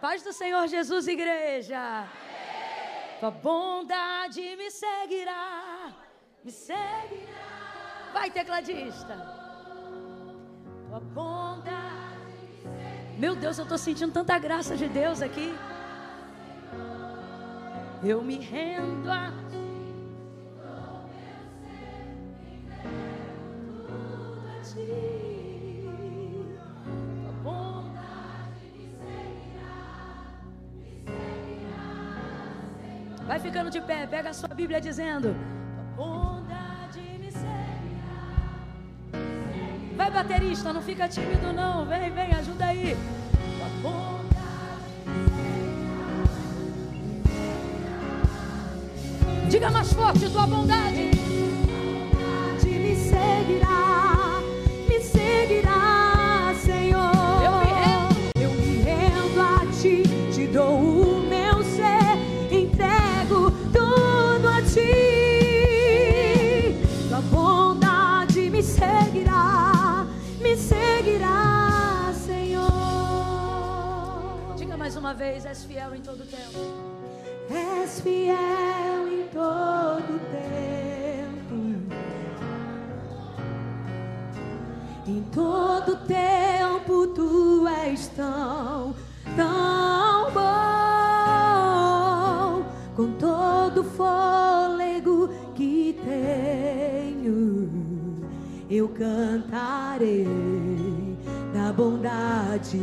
Paz do Senhor Jesus, igreja. Tua bondade me seguirá, me seguirá. Vai, tecladista. Tua bondade me seguirá. Meu Deus, eu estou sentindo tanta graça de Deus aqui. Eu me rendo a ti. Vai ficando de pé, pega a sua Bíblia dizendo: bondade me seguirá. Vai, baterista, não fica tímido não. Vem, vem, ajuda aí. Tua bondade me seguirá. Diga mais forte, tua bondade. Bondade me seguirá, Senhor. Eu me rendo a ti, te dou o meu ser, entrego tudo a ti. Tua bondade me seguirá, Senhor. Diga mais uma vez: és fiel em todo tempo. És fiel em todo tempo. Em todo tempo tu és tão bom. Com todo fôlego que tenho, eu cantarei da bondade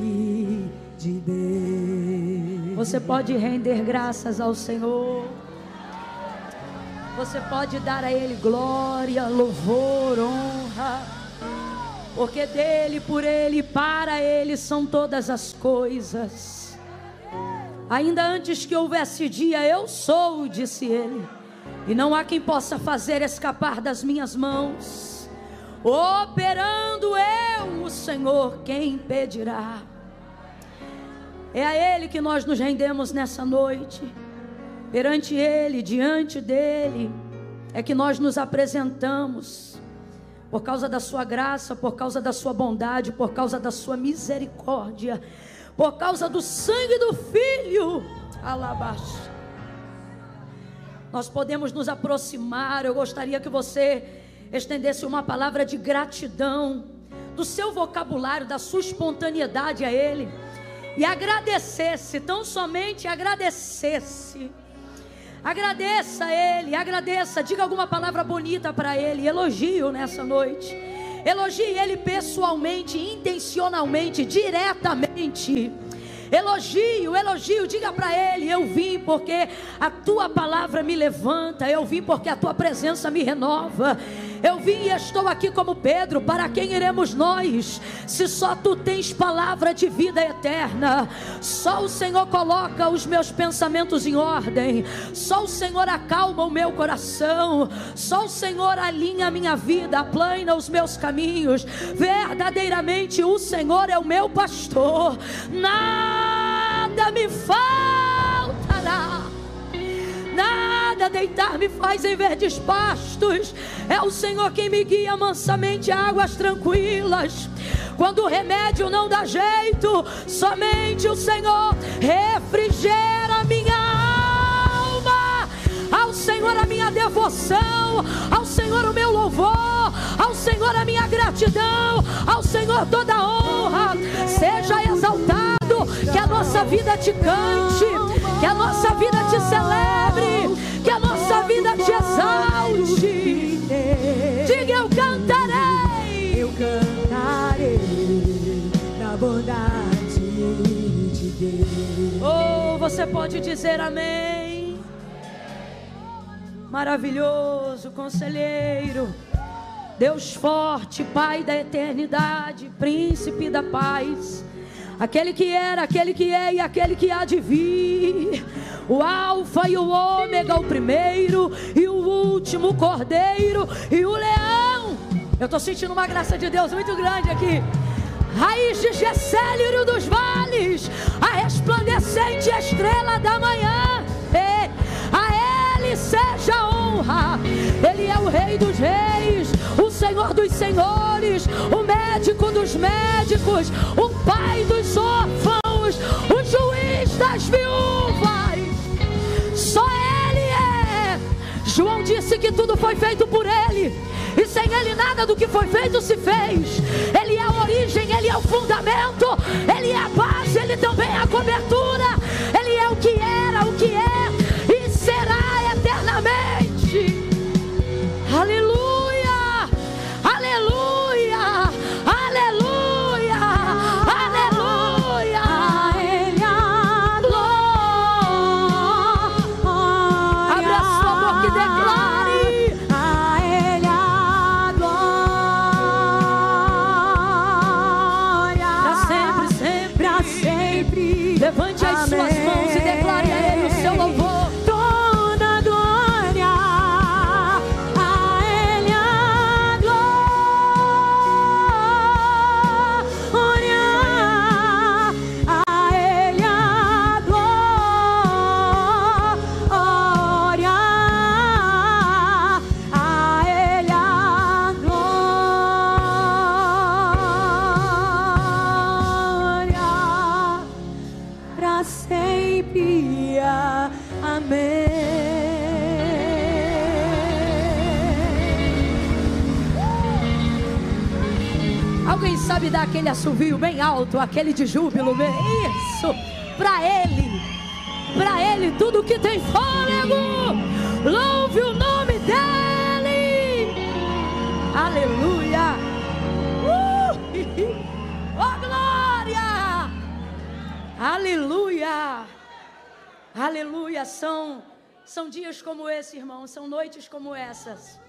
de Deus. Você pode render graças ao Senhor. Você pode dar a Ele glória, louvor, honra. Porque dele, por ele e para ele são todas as coisas. Ainda antes que houvesse dia, eu sou, disse ele, e não há quem possa fazer escapar das minhas mãos. Operando eu, o Senhor, quem impedirá? É a Ele que nós nos rendemos nessa noite. Perante Ele, diante dEle, é que nós nos apresentamos. Por causa da sua graça, por causa da sua bondade, por causa da sua misericórdia, por causa do sangue do Filho. Alabaste. Nós podemos nos aproximar. Eu gostaria que você estendesse uma palavra de gratidão do seu vocabulário, da sua espontaneidade a Ele, e agradecesse, tão somente agradecesse. Agradeça a Ele, agradeça, diga alguma palavra bonita para Ele, elogio nessa noite. Elogie Ele pessoalmente, intencionalmente, diretamente. Elogio, diga para Ele: eu vim porque a Tua palavra me levanta, eu vim porque a Tua presença me renova. Eu vim e estou aqui como Pedro. Para quem iremos nós, se só Tu tens palavra de vida eterna? Só o Senhor coloca os meus pensamentos em ordem. Só o Senhor acalma o meu coração. Só o Senhor alinha a minha vida, aplana os meus caminhos. Verdadeiramente o Senhor é o meu pastor. Nada me faltará. Nada deitar me faz em verdes pastos. É o Senhor quem me guia mansamente a águas tranquilas. Quando o remédio não dá jeito, somente o Senhor refrigera minha alma. Ao Senhor a minha devoção, ao Senhor o meu louvor, ao Senhor a minha gratidão, ao Senhor toda a honra. Seja exaltado, que a nossa vida te cante, que a nossa vida te celebre, que a nossa vida te exalte. Diga: eu cantarei da bondade de Deus. Oh, você pode dizer amém? Maravilhoso Conselheiro, Deus forte, Pai da eternidade, Príncipe da paz, aquele que era, aquele que é e aquele que há de vir, o Alfa e o Ômega, o primeiro e o último, o Cordeiro e o Leão. Eu estou sentindo uma graça de Deus muito grande aqui. Raiz de Jessé, lírio dos vales, a resplandecente estrela da manhã. A Ele seja a honra. Ele é o Rei dos reis, o Senhor dos senhores, o médico dos médicos, o Pai dos órfãos. e nada do que foi feito se fez. Ele é a origem, Ele é o fundamento, Ele é a base, Ele também é a cobertura. Ele é o que era, o que é e será eternamente. Aleluia, aleluia, aleluia, aleluia. A Ele a glória. Abre a sua boca e declare. A Ele a glória. Pra sempre, sempre, Pra sempre. levante as suas mãos e declare a Ele o seu louvor. Toda glória. A Ele a glória. A Ele a glória. A Ele a glória. Pra sempre, amém. Alguém sabe dar aquele assovio bem alto, aquele de júbilo? Isso, pra Ele tudo que tem fôlego, louve o nome dEle. Aleluia. Oh glória, aleluia, aleluia. São dias como esse, irmão, são noites como essas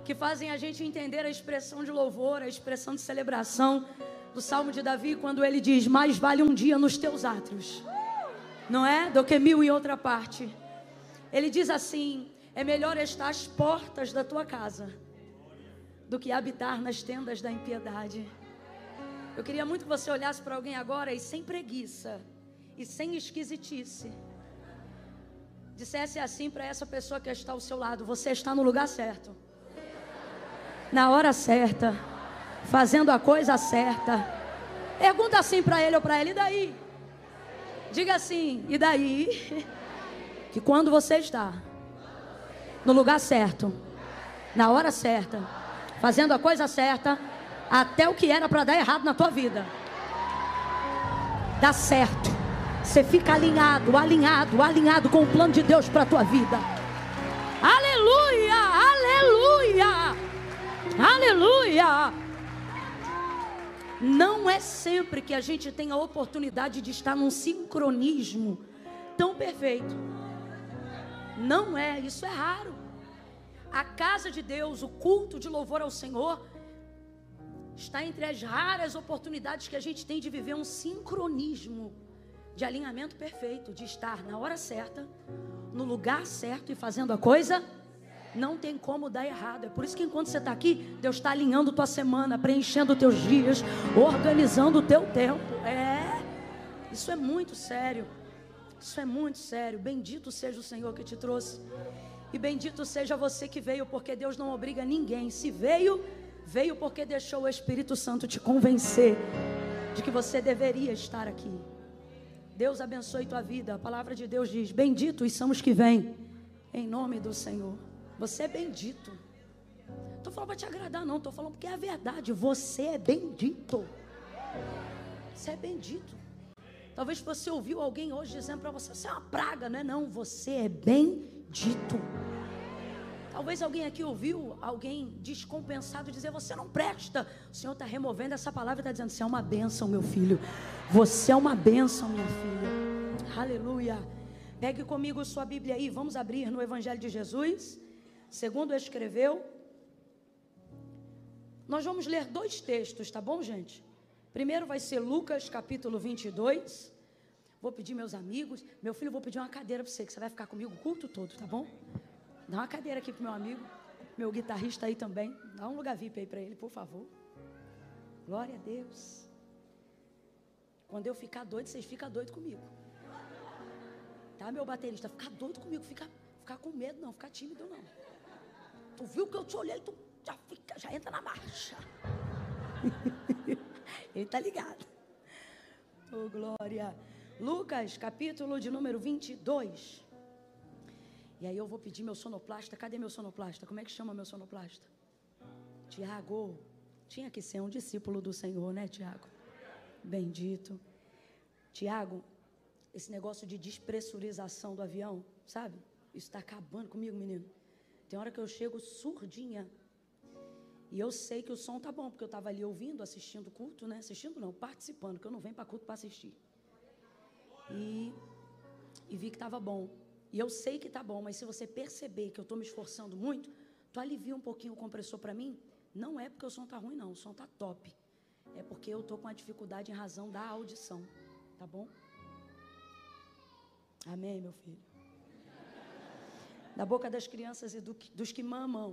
que fazem a gente entender a expressão de louvor, a expressão de celebração do Salmo de Davi, quando ele diz: mais vale um dia nos teus átrios, não é? Do que 1000 em outra parte. Ele diz assim: é melhor estar às portas da tua casa do que habitar nas tendas da impiedade. Eu queria muito que você olhasse para alguém agora e sem preguiça e sem esquisitice dissesse assim para essa pessoa que está ao seu lado: você está no lugar certo, na hora certa, fazendo a coisa certa. Pergunta assim para ele ou para ela: e daí? Diga assim: e daí? Que quando você está no lugar certo, na hora certa, fazendo a coisa certa, até o que era para dar errado na tua vida dá certo. Você fica alinhado, alinhado, alinhado com o plano de Deus para a tua vida. Aleluia, aleluia, aleluia. Não é sempre que a gente tem a oportunidade de estar num sincronismo tão perfeito. Não é, isso é raro. A casa de Deus, o culto de louvor ao Senhor, está entre as raras oportunidades que a gente tem de viver um sincronismo de alinhamento perfeito, de estar na hora certa, no lugar certo e fazendo a coisa. Não tem como dar errado. É por isso que enquanto você está aqui, Deus está alinhando tua semana, preenchendo teus dias, organizando o teu tempo. Isso é muito sério. Isso é muito sério. Bendito seja o Senhor que te trouxe. E bendito seja você que veio, porque Deus não obriga ninguém. Se veio, veio porque deixou o Espírito Santo te convencer de que você deveria estar aqui. Deus abençoe tua vida. A palavra de Deus diz: benditos são os que vêm em nome do Senhor. Você é bendito. Não estou falando para te agradar, não. Estou falando porque é a verdade. Você é bendito. Você é bendito. Talvez você ouviu alguém hoje dizendo para você: você é uma praga. Não é não, você é bendito. Talvez alguém aqui ouviu alguém descompensado dizer: você não presta. O Senhor está removendo essa palavra e está dizendo: você é uma bênção, meu filho. Você é uma bênção, minha filha. Aleluia. Pegue comigo sua Bíblia aí. Vamos abrir no Evangelho de Jesus, segundo escreveu. Nós vamos ler 2 textos, tá bom, gente? Primeiro vai ser Lucas capítulo 22. Vou pedir meus amigos. Meu filho, vou pedir uma cadeira para você, que você vai ficar comigo o culto todo, tá bom? Dá uma cadeira aqui pro meu amigo, meu guitarrista aí também. Dá um lugar VIP aí para ele, por favor. Glória a Deus. Quando eu ficar doido, vocês ficam doidos comigo. Tá, meu baterista? Ficar doido comigo, ficar com medo não, ficar tímido não. Tu viu que eu te olhei, tu já entra na marcha. Ele tá ligado. Oh, glória. Lucas, capítulo de número 22. E aí eu vou pedir meu sonoplasta. Cadê meu sonoplasta? Como é que chama meu sonoplasta? Tiago, tinha que ser um discípulo do Senhor, né, Tiago? Bendito. Tiago, esse negócio de despressurização do avião, sabe? Isso está acabando comigo, menino. Tem hora que eu chego surdinha. E eu sei que o som tá bom, porque eu estava ali ouvindo, assistindo culto, né? Assistindo não, participando, porque eu não venho para culto para assistir. E vi que estava bom. E eu sei que está bom, mas se você perceber que eu estou me esforçando muito, tu alivia um pouquinho o compressor para mim. Não é porque o som está ruim, não. O som está top. É porque eu estou com uma dificuldade em razão da audição. Tá bom? Amém, meu filho? Da boca das crianças e dos que mamam,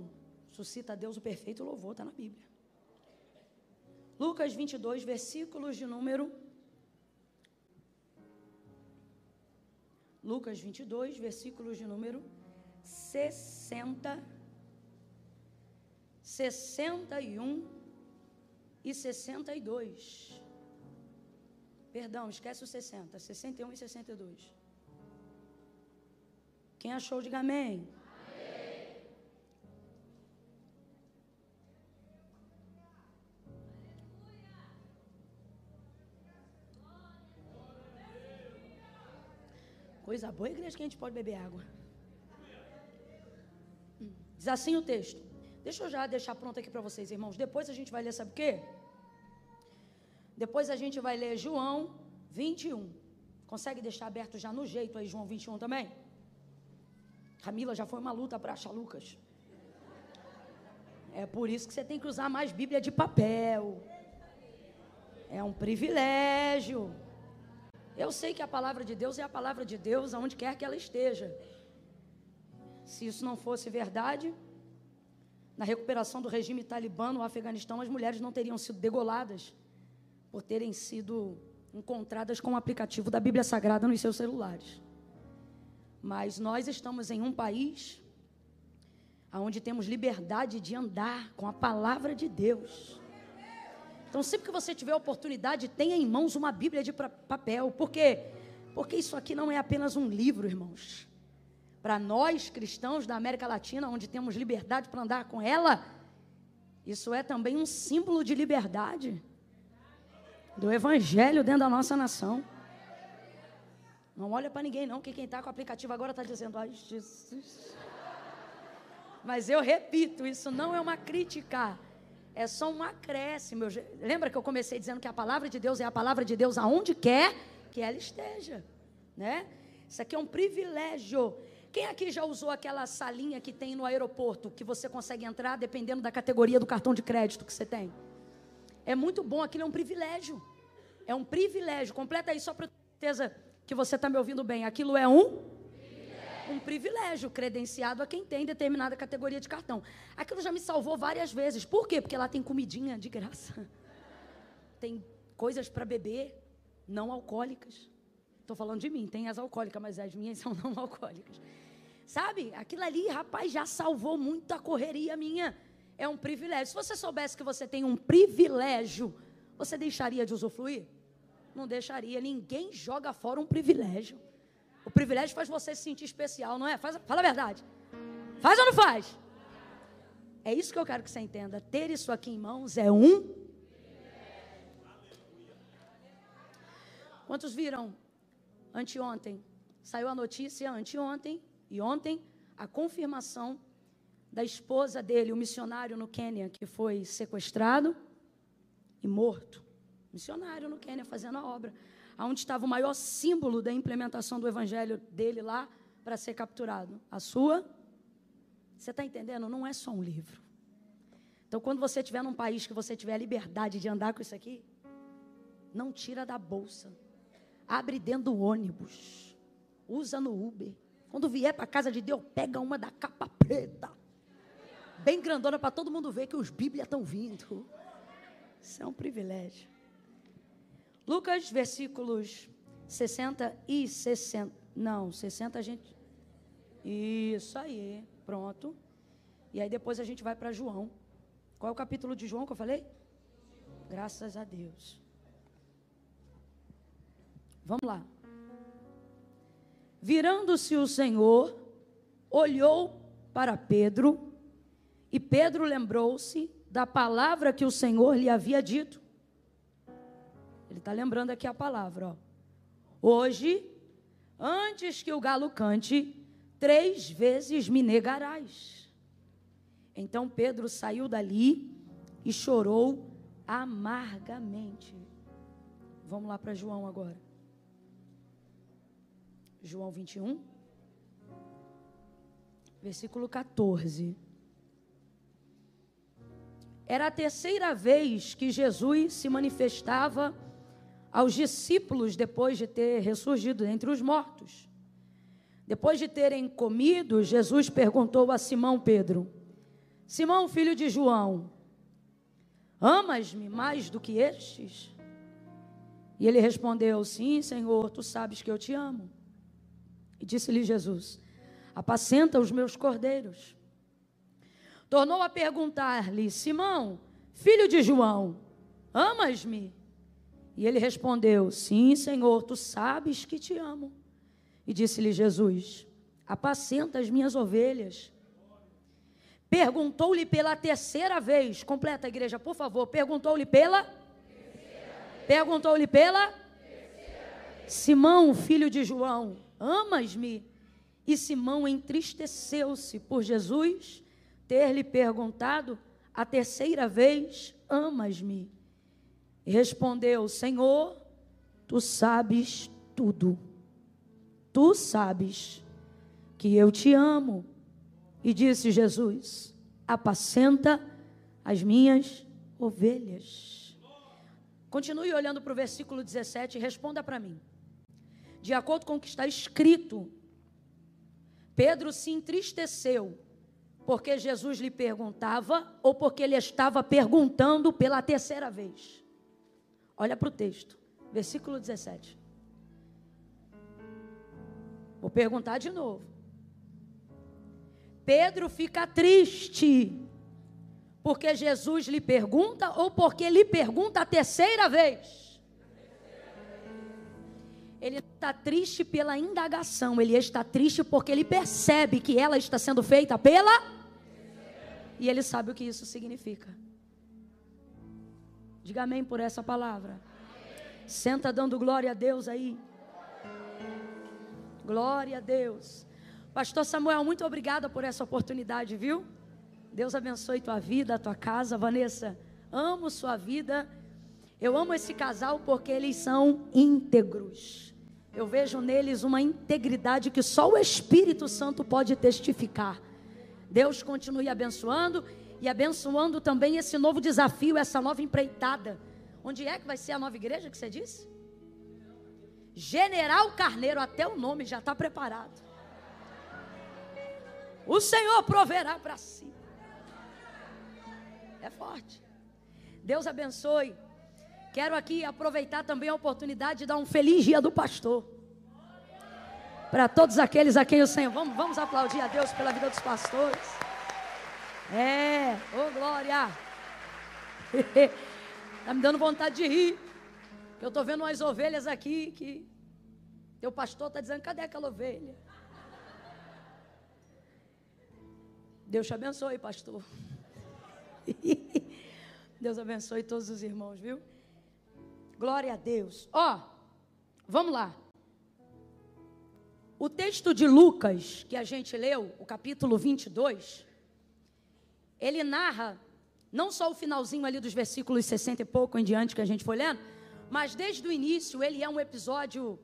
suscita a Deus o perfeito louvor, está na Bíblia. Lucas 22, versículos de número... Lucas 22, versículos de número 60, 61 e 62. Perdão, esquece o 60, 61 e 62. Quem achou, diga amém. Amém. Coisa boa, igreja, que a gente pode beber água. Diz assim o texto. Deixa eu já deixar pronto aqui para vocês, irmãos. Depois a gente vai ler, sabe o quê? Depois a gente vai ler João 21. Consegue deixar aberto já no jeito aí, João 21 também? Camila, já foi uma luta para achar Lucas. É por isso que você tem que usar mais Bíblia de papel. É um privilégio. Eu sei que a palavra de Deus é a palavra de Deus aonde quer que ela esteja. Se isso não fosse verdade, na recuperação do regime talibã no Afeganistão, as mulheres não teriam sido degoladas por terem sido encontradas com o aplicativo da Bíblia Sagrada nos seus celulares. Mas nós estamos em um país onde temos liberdade de andar com a palavra de Deus. Então, sempre que você tiver oportunidade, tenha em mãos uma Bíblia de papel. Por quê? Porque isso aqui não é apenas um livro, irmãos. Para nós, cristãos da América Latina, onde temos liberdade para andar com ela, isso é também um símbolo de liberdade do Evangelho dentro da nossa nação. Não olha para ninguém, não, que quem está com o aplicativo agora está dizendo, ai, Jesus. Mas eu repito, isso não é uma crítica, é só um acréscimo. Lembra que eu comecei dizendo que a palavra de Deus é a palavra de Deus aonde quer que ela esteja, né? Isso aqui é um privilégio. Quem aqui já usou aquela salinha que tem no aeroporto, que você consegue entrar dependendo da categoria do cartão de crédito que você tem? É muito bom, aquilo é um privilégio. É um privilégio. Completa aí só para ter certeza que você está me ouvindo bem. Aquilo é um privilégio credenciado a quem tem determinada categoria de cartão. Aquilo já me salvou várias vezes. Por quê? Porque lá tem comidinha de graça. Tem coisas para beber não alcoólicas. Estou falando de mim, tem as alcoólicas, mas as minhas são não alcoólicas. Sabe? Aquilo ali, rapaz, já salvou muita correria minha. É um privilégio. Se você soubesse que você tem um privilégio, você deixaria de usufruir? Não deixaria. Ninguém joga fora um privilégio. O privilégio faz você se sentir especial, não é? Fala a verdade. Faz ou não faz? É isso que eu quero que você entenda. Ter isso aqui em mãos é um privilégio. Quantos viram anteontem? Saiu a notícia anteontem e ontem a confirmação da esposa dele, o missionário no Quênia, que foi sequestrado e morto. Missionário no Quênia, fazendo a obra. Onde estava o maior símbolo da implementação do evangelho dele lá para ser capturado. A sua? Você está entendendo? Não é só um livro. Então, quando você estiver num país que você tiver a liberdade de andar com isso aqui, não tira da bolsa. Abre dentro do ônibus. Usa no Uber. Quando vier para a casa de Deus, pega uma da capa preta. Bem grandona para todo mundo ver que os Bíblias estão vindo. Isso é um privilégio. Lucas, versículos 60 e 60. Não, 60 a gente... Isso aí, pronto. E aí depois a gente vai para João. Qual é o capítulo de João que eu falei? Graças a Deus. Vamos lá. Virando-se o Senhor, olhou para Pedro, e Pedro lembrou-se da palavra que o Senhor lhe havia dito. Ele está lembrando aqui a palavra, ó. Hoje, antes que o galo cante, 3 vezes me negarás. Então Pedro saiu dali e chorou amargamente. Vamos lá para João agora. João 21, versículo 14. Era a 3ª vez que Jesus se manifestava aos discípulos depois de ter ressurgido dentre os mortos. Depois de terem comido, Jesus perguntou a Simão Pedro: Simão, filho de João, amas-me mais do que estes? E ele respondeu: sim, Senhor, tu sabes que eu te amo. E disse-lhe Jesus: apacenta os meus cordeiros. Tornou a perguntar-lhe: Simão, filho de João, amas-me? E ele respondeu: sim, Senhor, tu sabes que te amo. E disse-lhe Jesus: apacenta as minhas ovelhas. Perguntou-lhe pela 3ª vez. Completa a igreja, por favor. Perguntou-lhe pela? Perguntou-lhe pela? Simão, filho de João, amas-me? E Simão entristeceu-se por Jesus ter lhe perguntado a 3ª vez: amas-me? E respondeu: Senhor, tu sabes tudo. Tu sabes que eu te amo. E disse Jesus: apacenta as minhas ovelhas. Continue olhando para o versículo 17 e responda para mim. De acordo com o que está escrito, Pedro se entristeceu porque Jesus lhe perguntava ou porque ele estava perguntando pela 3ª vez? Olha para o texto, versículo 17. Vou perguntar de novo. Pedro fica triste porque Jesus lhe pergunta ou porque lhe pergunta a 3ª vez? Ele está triste pela indagação, ele está triste porque ele percebe que ela está sendo feita pela... E ele sabe o que isso significa. Diga amém por essa palavra. Senta dando glória a Deus aí. Glória a Deus. Pastor Samuel, muito obrigada por essa oportunidade, viu? Deus abençoe tua vida, tua casa. Vanessa, amo sua vida. Eu amo esse casal porque eles são íntegros. Eu vejo neles uma integridade que só o Espírito Santo pode testificar. Deus continue abençoando e abençoando também esse novo desafio, essa nova empreitada. Onde é que vai ser a nova igreja que você disse? General Carneiro, até o nome já está preparado. O Senhor proverá para si. É forte. Deus abençoe. Quero aqui aproveitar também a oportunidade de dar um feliz dia do pastor. Para todos aqueles a quem o Senhor... Vamos aplaudir a Deus pela vida dos pastores. Ô glória. Está me dando vontade de rir. Eu estou vendo umas ovelhas aqui que... Teu pastor está dizendo, cadê aquela ovelha? Deus te abençoe, pastor. Deus abençoe todos os irmãos, viu? Glória a Deus. Vamos lá. O texto de Lucas, que a gente leu, o capítulo 22, ele narra, não só o finalzinho ali dos versículos 60 e pouco em diante que a gente foi lendo, mas desde o início ele é um episódio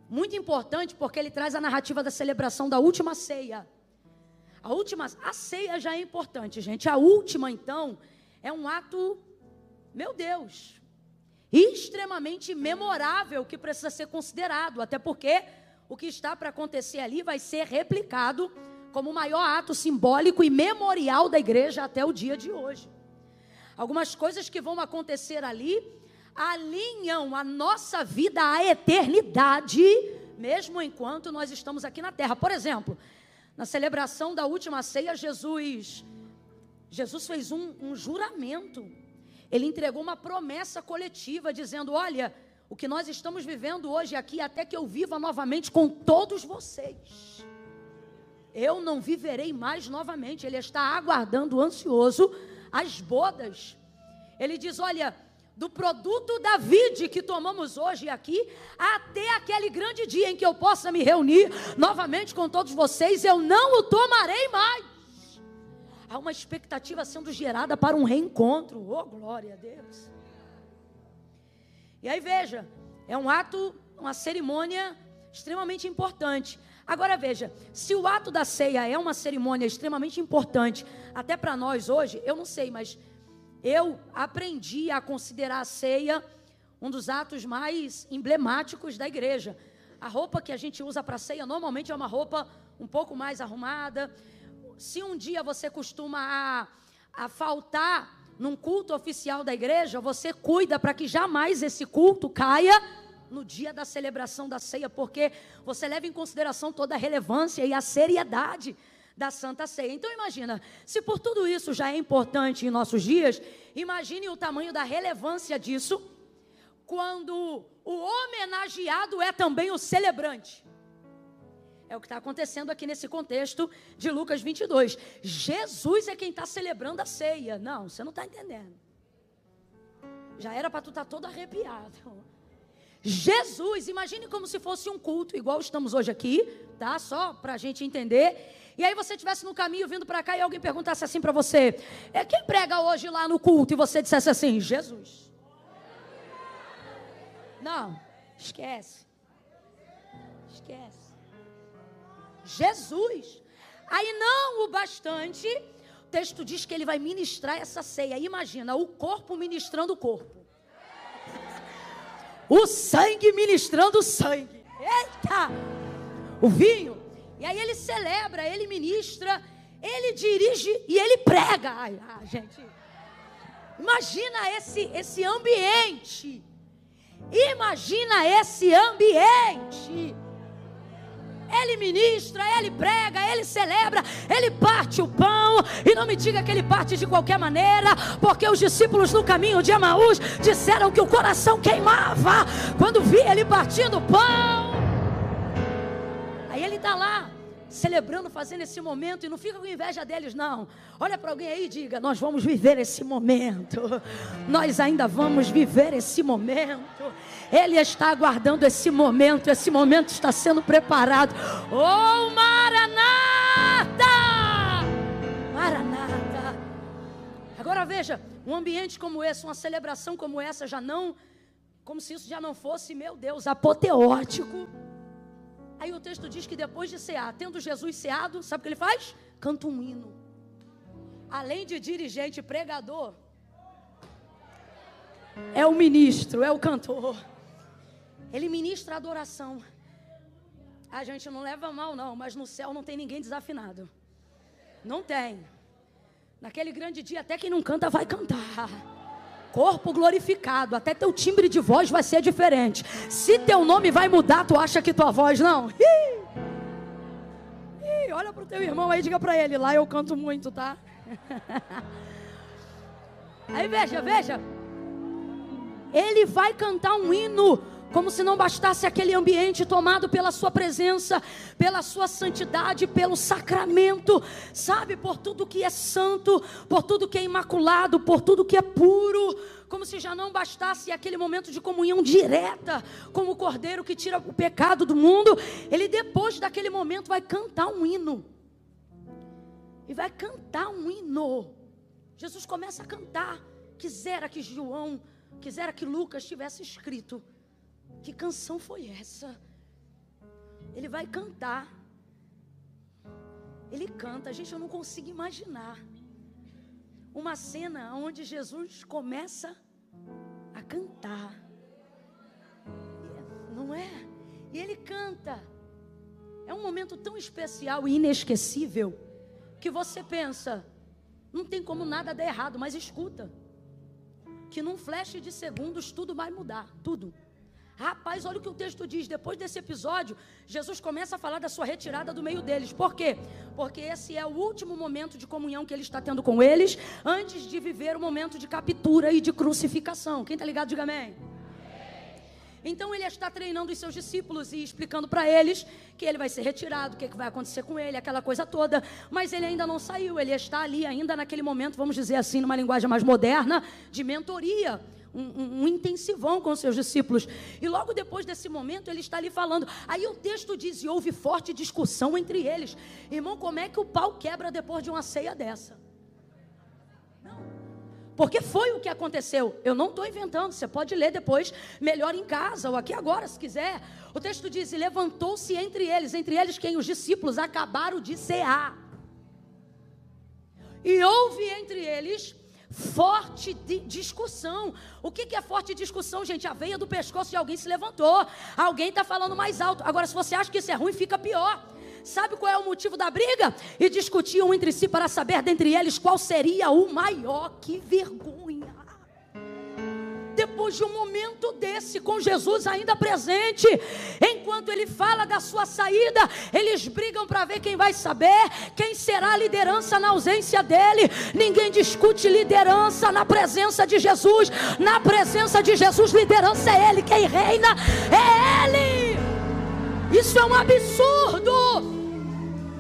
muito importante, porque ele traz a narrativa da celebração da última ceia. A ceia já é importante, gente. A última, então, é um ato, meu Deus, extremamente memorável que precisa ser considerado, até porque o que está para acontecer ali vai ser replicado como o maior ato simbólico e memorial da igreja até o dia de hoje. Algumas coisas que vão acontecer ali alinham a nossa vida à eternidade, mesmo enquanto nós estamos aqui na terra. Por exemplo, na celebração da última ceia, Jesus fez um juramento. Ele entregou uma promessa coletiva, dizendo, olha, o que nós estamos vivendo hoje aqui, até que eu viva novamente com todos vocês, eu não viverei mais novamente. Ele está aguardando, ansioso, as bodas. Ele diz, olha, do produto da vide que tomamos hoje aqui, até aquele grande dia em que eu possa me reunir novamente com todos vocês, eu não o tomarei mais. Há uma expectativa sendo gerada para um reencontro. Oh, glória a Deus. E aí veja, é um ato, uma cerimônia extremamente importante. Agora veja, se o ato da ceia é uma cerimônia extremamente importante, até para nós hoje, eu não sei, mas eu aprendi a considerar a ceia um dos atos mais emblemáticos da igreja. A roupa que a gente usa para a ceia normalmente é uma roupa um pouco mais arrumada. Se um dia você costuma a faltar num culto oficial da igreja, você cuida para que jamais esse culto caia no dia da celebração da ceia, porque você leva em consideração toda a relevância e a seriedade da Santa Ceia. Então imagina, se por tudo isso já é importante em nossos dias, imagine o tamanho da relevância disso, quando o homenageado é também o celebrante. É o que está acontecendo aqui nesse contexto de Lucas 22. Jesus é quem está celebrando a ceia. Não, você não está entendendo. Já era para tu estar todo arrepiado. Jesus, imagine como se fosse um culto, igual estamos hoje aqui, tá? Só para a gente entender. E aí você estivesse no caminho vindo para cá e alguém perguntasse assim para você, quem prega hoje lá no culto? E você dissesse assim, Jesus. Não, esquece. Esquece. Jesus. Aí não o bastante, o texto diz que ele vai ministrar essa ceia. Imagina, o corpo ministrando o corpo. O sangue ministrando o sangue. Eita! O vinho. E aí ele celebra, ele ministra, ele dirige e ele prega. Ai, gente. Imagina esse ambiente. Imagina esse ambiente. Ele ministra, ele prega, ele celebra, ele parte o pão. E não me diga que ele parte de qualquer maneira, porque os discípulos no caminho de Emaús disseram que o coração queimava quando via ele partindo o pão. Aí ele está lá, celebrando, fazendo esse momento. E não fica com inveja deles, não. Olha para alguém aí e diga, nós vamos viver esse momento. Nós ainda vamos viver esse momento. Ele está aguardando esse momento está sendo preparado. Oh, Maranata! Maranata! Agora veja, um ambiente como esse, uma celebração como essa, como se isso já não fosse, meu Deus, apoteótico. Aí o texto diz que depois de cear, tendo Jesus ceado, sabe o que ele faz? Canta um hino. Além de dirigente, pregador, é o ministro, é o cantor. Ele ministra a adoração. A gente não leva mal não, mas no céu não tem ninguém desafinado. Não tem. Naquele grande dia até quem não canta vai cantar. Corpo glorificado, até teu timbre de voz vai ser diferente. Se teu nome vai mudar, tu acha que tua voz não? Olha pro teu irmão aí, diga pra ele, lá eu canto muito, tá? Aí veja. Ele vai cantar um hino, como se não bastasse aquele ambiente tomado pela sua presença, pela sua santidade, pelo sacramento, sabe, por tudo que é santo, por tudo que é imaculado, por tudo que é puro, como se já não bastasse aquele momento de comunhão direta, como o cordeiro que tira o pecado do mundo. Ele depois daquele momento vai cantar um hino, e vai cantar um hino. Jesus começa a cantar. Quisera que Lucas tivesse escrito. Que canção foi essa? Ele vai cantar. Ele canta. Gente, eu não consigo imaginar uma cena onde Jesus começa a cantar. Não é? E ele canta. É um momento tão especial e inesquecível que você pensa, não tem como nada dar errado, mas escuta, que num flash de segundos tudo vai mudar, tudo. Rapaz, olha o que o texto diz. Depois desse episódio, Jesus começa a falar da sua retirada do meio deles. Por quê? Porque esse é o último momento de comunhão que ele está tendo com eles, antes de viver o momento de captura e de crucificação. Quem está ligado, diga amém. Então ele está treinando os seus discípulos e explicando para eles que ele vai ser retirado, o que vai acontecer com ele, aquela coisa toda. Mas ele ainda não saiu, ele está ali ainda naquele momento, vamos dizer assim, numa linguagem mais moderna, de mentoria, um intensivão com os seus discípulos. E logo depois desse momento ele está ali falando. Aí o texto diz, e houve forte discussão entre eles. Irmão, como é que o pau quebra depois de uma ceia dessa? Porque foi o que aconteceu. Eu não estou inventando, você pode ler depois, melhor em casa, ou aqui agora, se quiser. O texto diz, e levantou-se entre eles quem? Os discípulos acabaram de cear. E houve entre eles forte discussão. O que é forte discussão, gente? A veia do pescoço de alguém se levantou. Alguém está falando mais alto. Agora, se você acha que isso é ruim, fica pior. Sabe qual é o motivo da briga? E discutiam entre si para saber dentre eles qual seria o maior. Que vergonha! Depois de um momento desse, com Jesus ainda presente, enquanto ele fala da sua saída, eles brigam para ver quem vai saber, quem será a liderança na ausência dele. Ninguém discute liderança na presença de Jesus. Na presença de Jesus, liderança é ele, quem reina é ele. Isso é um absurdo.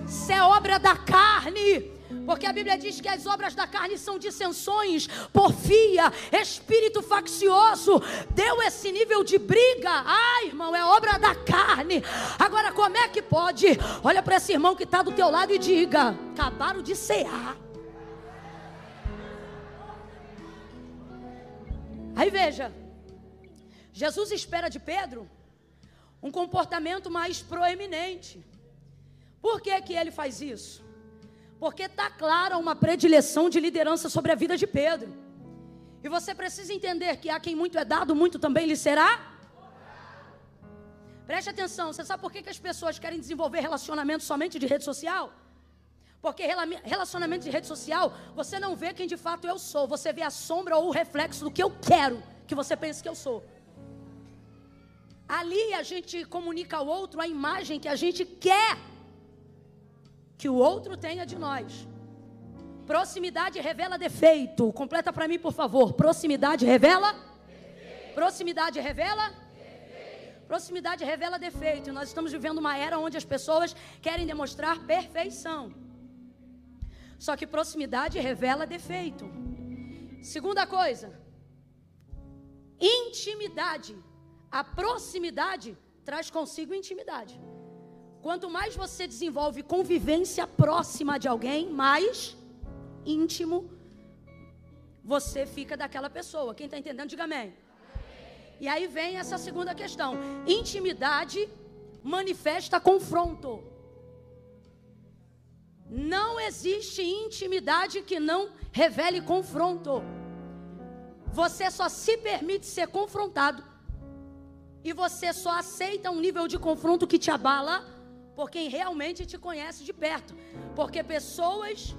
Isso é obra da carne. Porque a Bíblia diz que as obras da carne são dissensões, porfia, espírito faccioso. Deu esse nível de briga. Ai, irmão, é obra da carne. Agora, como é que pode? Olha para esse irmão que está do teu lado e diga: acabaram de cear. Aí veja, Jesus espera de Pedro um comportamento mais proeminente. Por que que ele faz isso? Porque está clara uma predileção de liderança sobre a vida de Pedro. E você precisa entender que a quem muito é dado, muito também lhe será. Preste atenção, você sabe por que as pessoas querem desenvolver relacionamento somente de rede social? Porque relacionamento de rede social, você não vê quem de fato eu sou, você vê a sombra ou o reflexo do que eu quero que você pense que eu sou. Ali a gente comunica ao outro a imagem que a gente quer que o outro tenha de nós. Proximidade revela defeito. Completa para mim, por favor. Proximidade revela defeito. Proximidade revela defeito. Proximidade revela defeito. Nós estamos vivendo uma era onde as pessoas querem demonstrar perfeição. Só que proximidade revela defeito. Segunda coisa, intimidade. A proximidade traz consigo intimidade. Quanto mais você desenvolve convivência próxima de alguém, mais íntimo você fica daquela pessoa. Quem está entendendo, diga amém. E aí vem essa segunda questão. Intimidade manifesta confronto. Não existe intimidade que não revele confronto. Você só se permite ser confrontado e você só aceita um nível de confronto que te abala por quem realmente te conhece de perto. Porque pessoas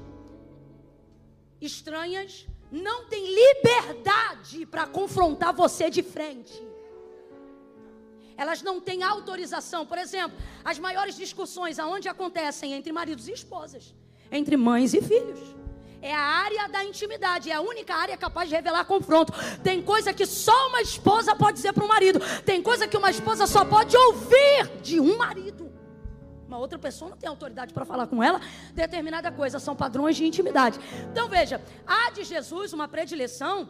estranhas não têm liberdade para confrontar você de frente. Elas não têm autorização. Por exemplo, as maiores discussões aonde acontecem entre maridos e esposas, entre mães e filhos. É a área da intimidade, é a única área capaz de revelar confronto. Tem coisa que só uma esposa pode dizer para o marido. Tem coisa que uma esposa só pode ouvir de um marido. Uma outra pessoa não tem autoridade para falar com ela determinada coisa. São padrões de intimidade. Então veja, há de Jesus uma predileção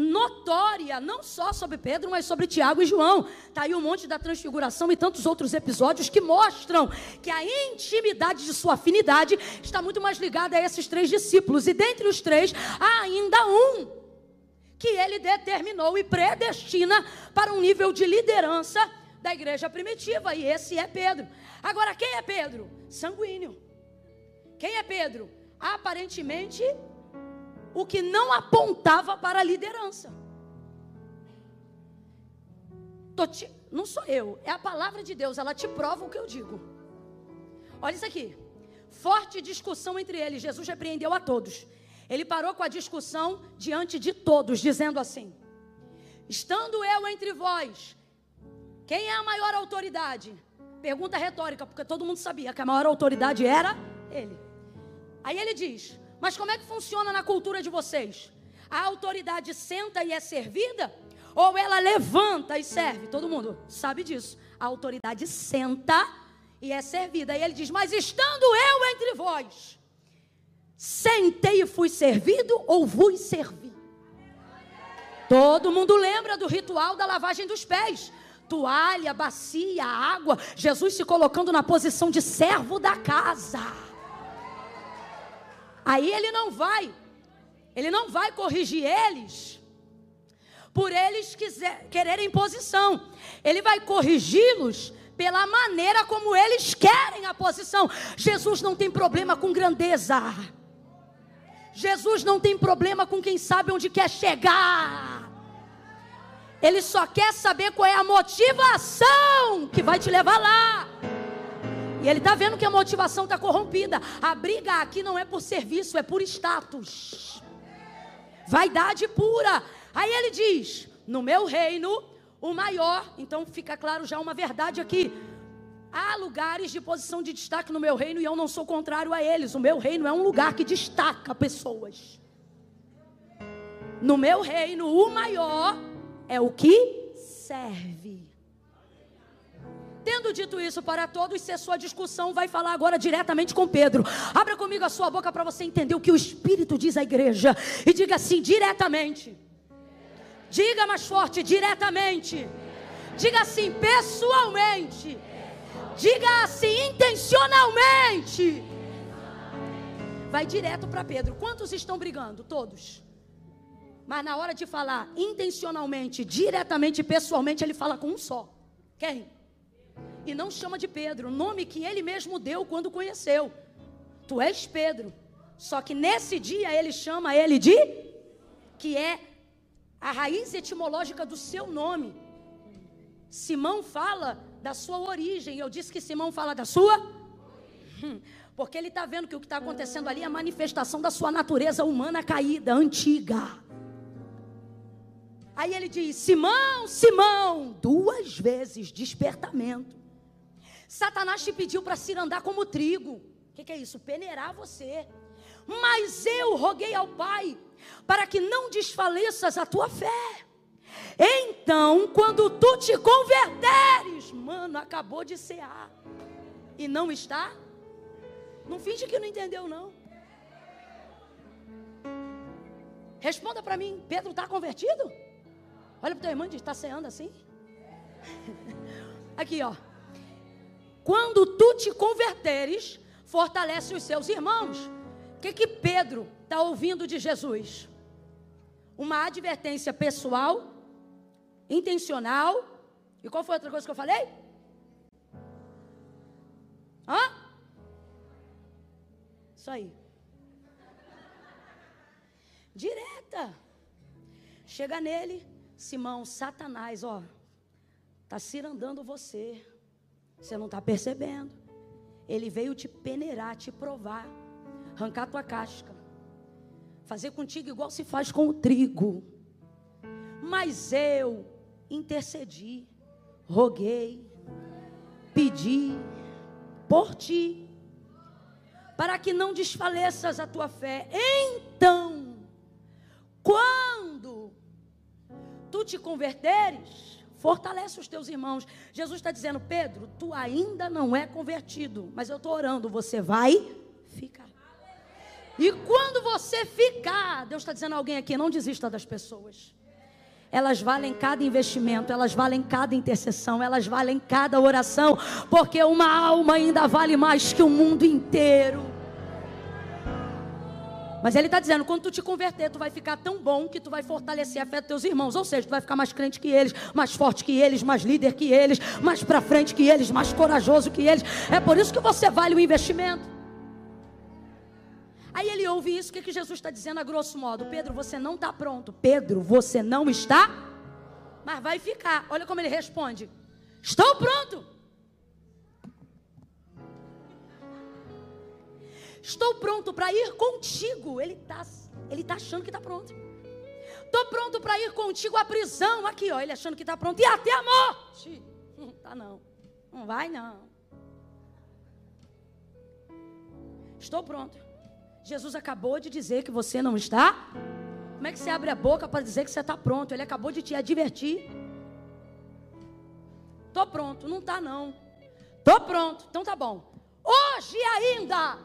notória, não só sobre Pedro, mas sobre Tiago e João. Está aí o Monte da Transfiguração e tantos outros episódios que mostram que a intimidade de sua afinidade está muito mais ligada a esses três discípulos. E dentre os três, há ainda um que ele determinou e predestina para um nível de liderança da igreja primitiva, e esse é Pedro. Agora, quem é Pedro? Sanguíneo. Quem é Pedro? Aparentemente, o que não apontava para a liderança. Não sou eu, é a palavra de Deus, ela te prova o que eu digo. Olha isso aqui. Forte discussão entre eles, Jesus repreendeu a todos. Ele parou com a discussão diante de todos, dizendo assim: estando eu entre vós, quem é a maior autoridade? Pergunta retórica, porque todo mundo sabia que a maior autoridade era ele. Aí ele diz: mas como é que funciona na cultura de vocês? A autoridade senta e é servida? ou ela levanta e serve. Todo mundo sabe disso. A autoridade senta e é servida. E ele diz: mas estando eu entre vós, sentei e fui servido ou vos servi? Todo mundo lembra do ritual da lavagem dos pés. Toalha, bacia, água. Jesus se colocando na posição de servo da casa. Aí ele não vai corrigir eles por eles quererem posição. Ele vai corrigi-los pela maneira como eles querem a posição. Jesus não tem problema com grandeza. Jesus não tem problema com quem sabe onde quer chegar. Ele só quer saber qual é a motivação que vai te levar lá. E ele está vendo que a motivação está corrompida. A briga aqui não é por serviço, é por status. Vaidade pura. Aí ele diz: no meu reino, o maior. Então fica claro já uma verdade aqui. Há lugares de posição de destaque no meu reino e eu não sou contrário a eles. O meu reino é um lugar que destaca pessoas. No meu reino, o maior é o que serve. Tendo dito isso para todos, se a sua discussão vai falar agora diretamente com Pedro. Abra comigo a sua boca para você entender o que o Espírito diz à igreja. E diga assim: diretamente. Diga mais forte: diretamente. Diga assim: pessoalmente. Diga assim: intencionalmente. Vai direto para Pedro. Quantos estão brigando? Todos. Mas na hora de falar intencionalmente, diretamente, pessoalmente, ele fala com um só. Quem? E não chama de Pedro, o nome que ele mesmo deu quando conheceu. Tu és Pedro. Só que nesse dia ele chama ele de, que é a raiz etimológica do seu nome. Simão fala da sua origem. Eu disse que Simão fala da sua? Porque ele está vendo que o que está acontecendo ali é a manifestação da sua natureza humana caída, antiga. Aí ele diz: Simão, Simão, 2 vezes despertamento. Satanás te pediu para se andar como trigo. O que é isso? Peneirar você. Mas eu roguei ao Pai para que não desfaleças a tua fé. Então, quando tu te converteres, mano, acabou de cear. E não está? Não finge que não entendeu, não. Responda para mim: Pedro está convertido? Olha para o teu irmão e diz: está ceando assim? Aqui, ó. Quando tu te converteres, fortalece os seus irmãos. O que Pedro está ouvindo de Jesus? Uma advertência pessoal, intencional. E qual foi a outra coisa que eu falei? Isso aí. Direta. Chega nele: Simão, Satanás, ó, está cirandando você. Você não está percebendo. Ele veio te peneirar, te provar, arrancar tua casca, fazer contigo igual se faz com o trigo. Mas eu intercedi, roguei, pedi por ti, para que não desfaleças a tua fé. Então, quando tu te converteres, fortalece os teus irmãos. Jesus está dizendo: Pedro, tu ainda não é convertido, mas eu estou orando, você vai ficar. E quando você ficar, Deus está dizendo a alguém aqui: não desista das pessoas. Elas valem cada investimento, elas valem cada intercessão, elas valem cada oração, porque uma alma ainda vale mais que o mundo inteiro. Mas ele está dizendo: quando tu te converter, tu vai ficar tão bom que tu vai fortalecer a fé dos teus irmãos. Ou seja, tu vai ficar mais crente que eles, mais forte que eles, mais líder que eles, mais para frente que eles, mais corajoso que eles. É por isso que você vale o investimento. Aí ele ouve isso. O que Jesus está dizendo a grosso modo? Pedro, você não está pronto. Pedro, você não está, mas vai ficar. Olha como ele responde: estou pronto. Estou pronto para ir contigo. Ele tá achando que está pronto. Estou pronto para ir contigo à prisão. Aqui, ó, ele achando que está pronto. E até a morte. Tá não. Não vai não. Estou pronto. Jesus acabou de dizer que você não está Como é que você abre a boca para dizer que você está pronto? Ele acabou de te advertir. Estou pronto. Não está não. Estou pronto. Então tá bom. Hoje ainda,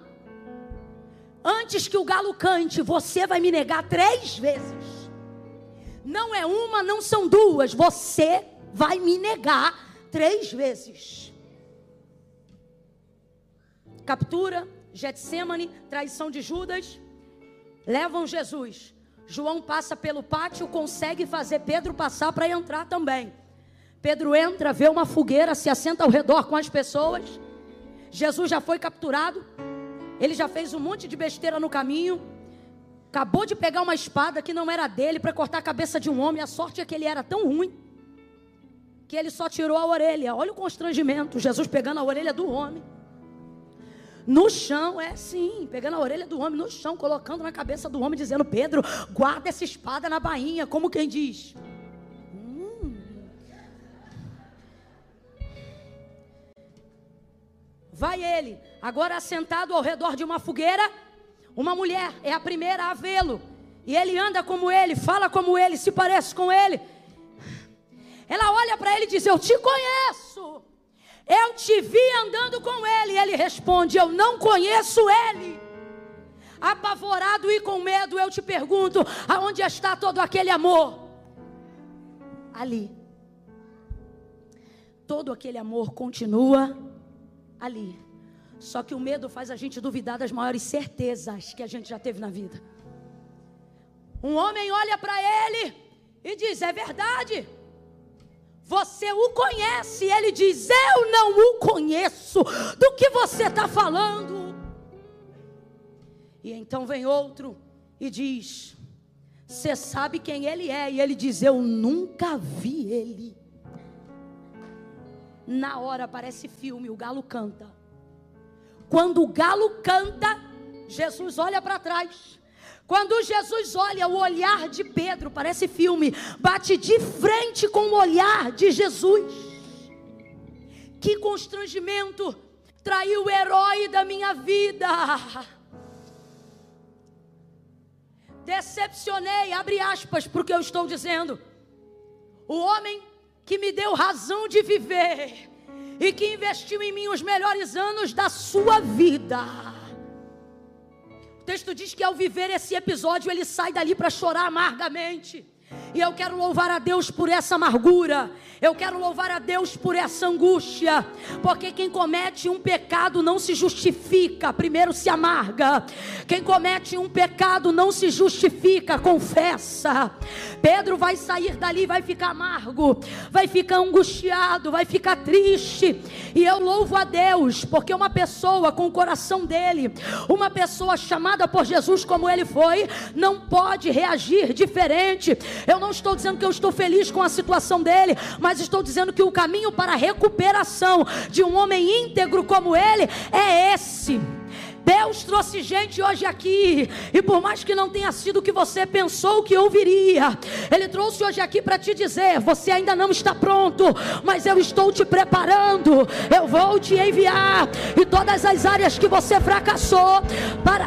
antes que o galo cante, você vai me negar 3 vezes. Não é uma, não são 2. Você vai me negar 3 vezes. Captura, Getsêmani, traição de Judas. Levam Jesus. João passa pelo pátio, consegue fazer Pedro passar para entrar também. Pedro entra, vê uma fogueira, se assenta ao redor com as pessoas. Jesus já foi capturado. Ele já fez um monte de besteira no caminho. Acabou de pegar uma espada que não era dele para cortar a cabeça de um homem. A sorte é que ele era tão ruim que ele só tirou a orelha. Olha o constrangimento. Jesus pegando a orelha do homem no chão, pegando a orelha do homem no chão, colocando na cabeça do homem, dizendo: Pedro, guarda essa espada na bainha, como quem diz. Vai ele, agora assentado ao redor de uma fogueira, uma mulher, é a primeira a vê-lo, e ele anda como ele, fala como ele, se parece com ele. Ela olha para ele e diz: eu te conheço. Eu te vi andando com ele. E ele responde: eu não conheço ele. Apavorado e com medo, eu te pergunto: aonde está todo aquele amor? Ali. Todo aquele amor continua ali. Só que o medo faz a gente duvidar das maiores certezas que a gente já teve na vida. Um homem olha para ele e diz: é verdade, você o conhece. Ele diz: eu não o conheço. Do que você está falando? E então vem outro e diz: você sabe quem ele é? E ele diz: eu nunca vi ele. Na hora parece filme, o galo canta. Quando o galo canta, Jesus olha para trás. Quando Jesus olha, o olhar de Pedro, parece filme, bate de frente com o olhar de Jesus. Que constrangimento! Traiu o herói da minha vida. Decepcionei, abre aspas para o que eu estou dizendo. O homem que me deu razão de viver e que investiu em mim os melhores anos da sua vida. O texto diz que ao viver esse episódio, ele sai dali para chorar amargamente. E eu quero louvar a Deus por essa amargura. Eu quero louvar a Deus por essa angústia. Porque quem comete um pecado não se justifica, primeiro se amarga. Quem comete um pecado não se justifica, confessa. Pedro vai sair dali, vai ficar amargo, vai ficar angustiado, vai ficar triste. E eu louvo a Deus, porque uma pessoa com o coração dele, uma pessoa chamada por Jesus como ele foi, não pode reagir diferente. Eu não estou dizendo que eu estou feliz com a situação dele, mas estou dizendo que o caminho para a recuperação de um homem íntegro como ele é esse. Deus trouxe gente hoje aqui, e por mais que não tenha sido o que você pensou que ouviria, Ele trouxe hoje aqui para te dizer: você ainda não está pronto, mas eu estou te preparando, eu vou te enviar, e todas as áreas que você fracassou, para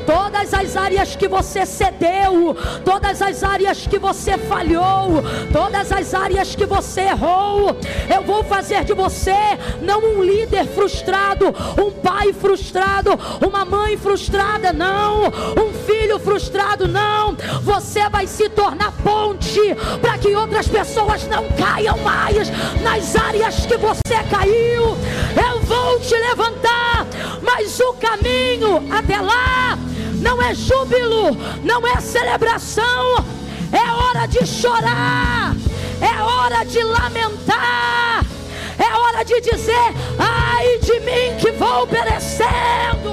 todas as áreas que você cedeu, todas as áreas que você falhou, todas as áreas que você errou, eu vou fazer de você não um líder frustrado, um pai frustrado, uma mãe frustrada, não, um filho frustrado, não. Você vai se tornar ponte para que outras pessoas não caiam mais nas áreas que você caiu. Eu vou te levantar, mas o caminho até lá não é júbilo, não é celebração, é hora de chorar, é hora de lamentar, é hora de dizer: ai de mim que vou perecendo.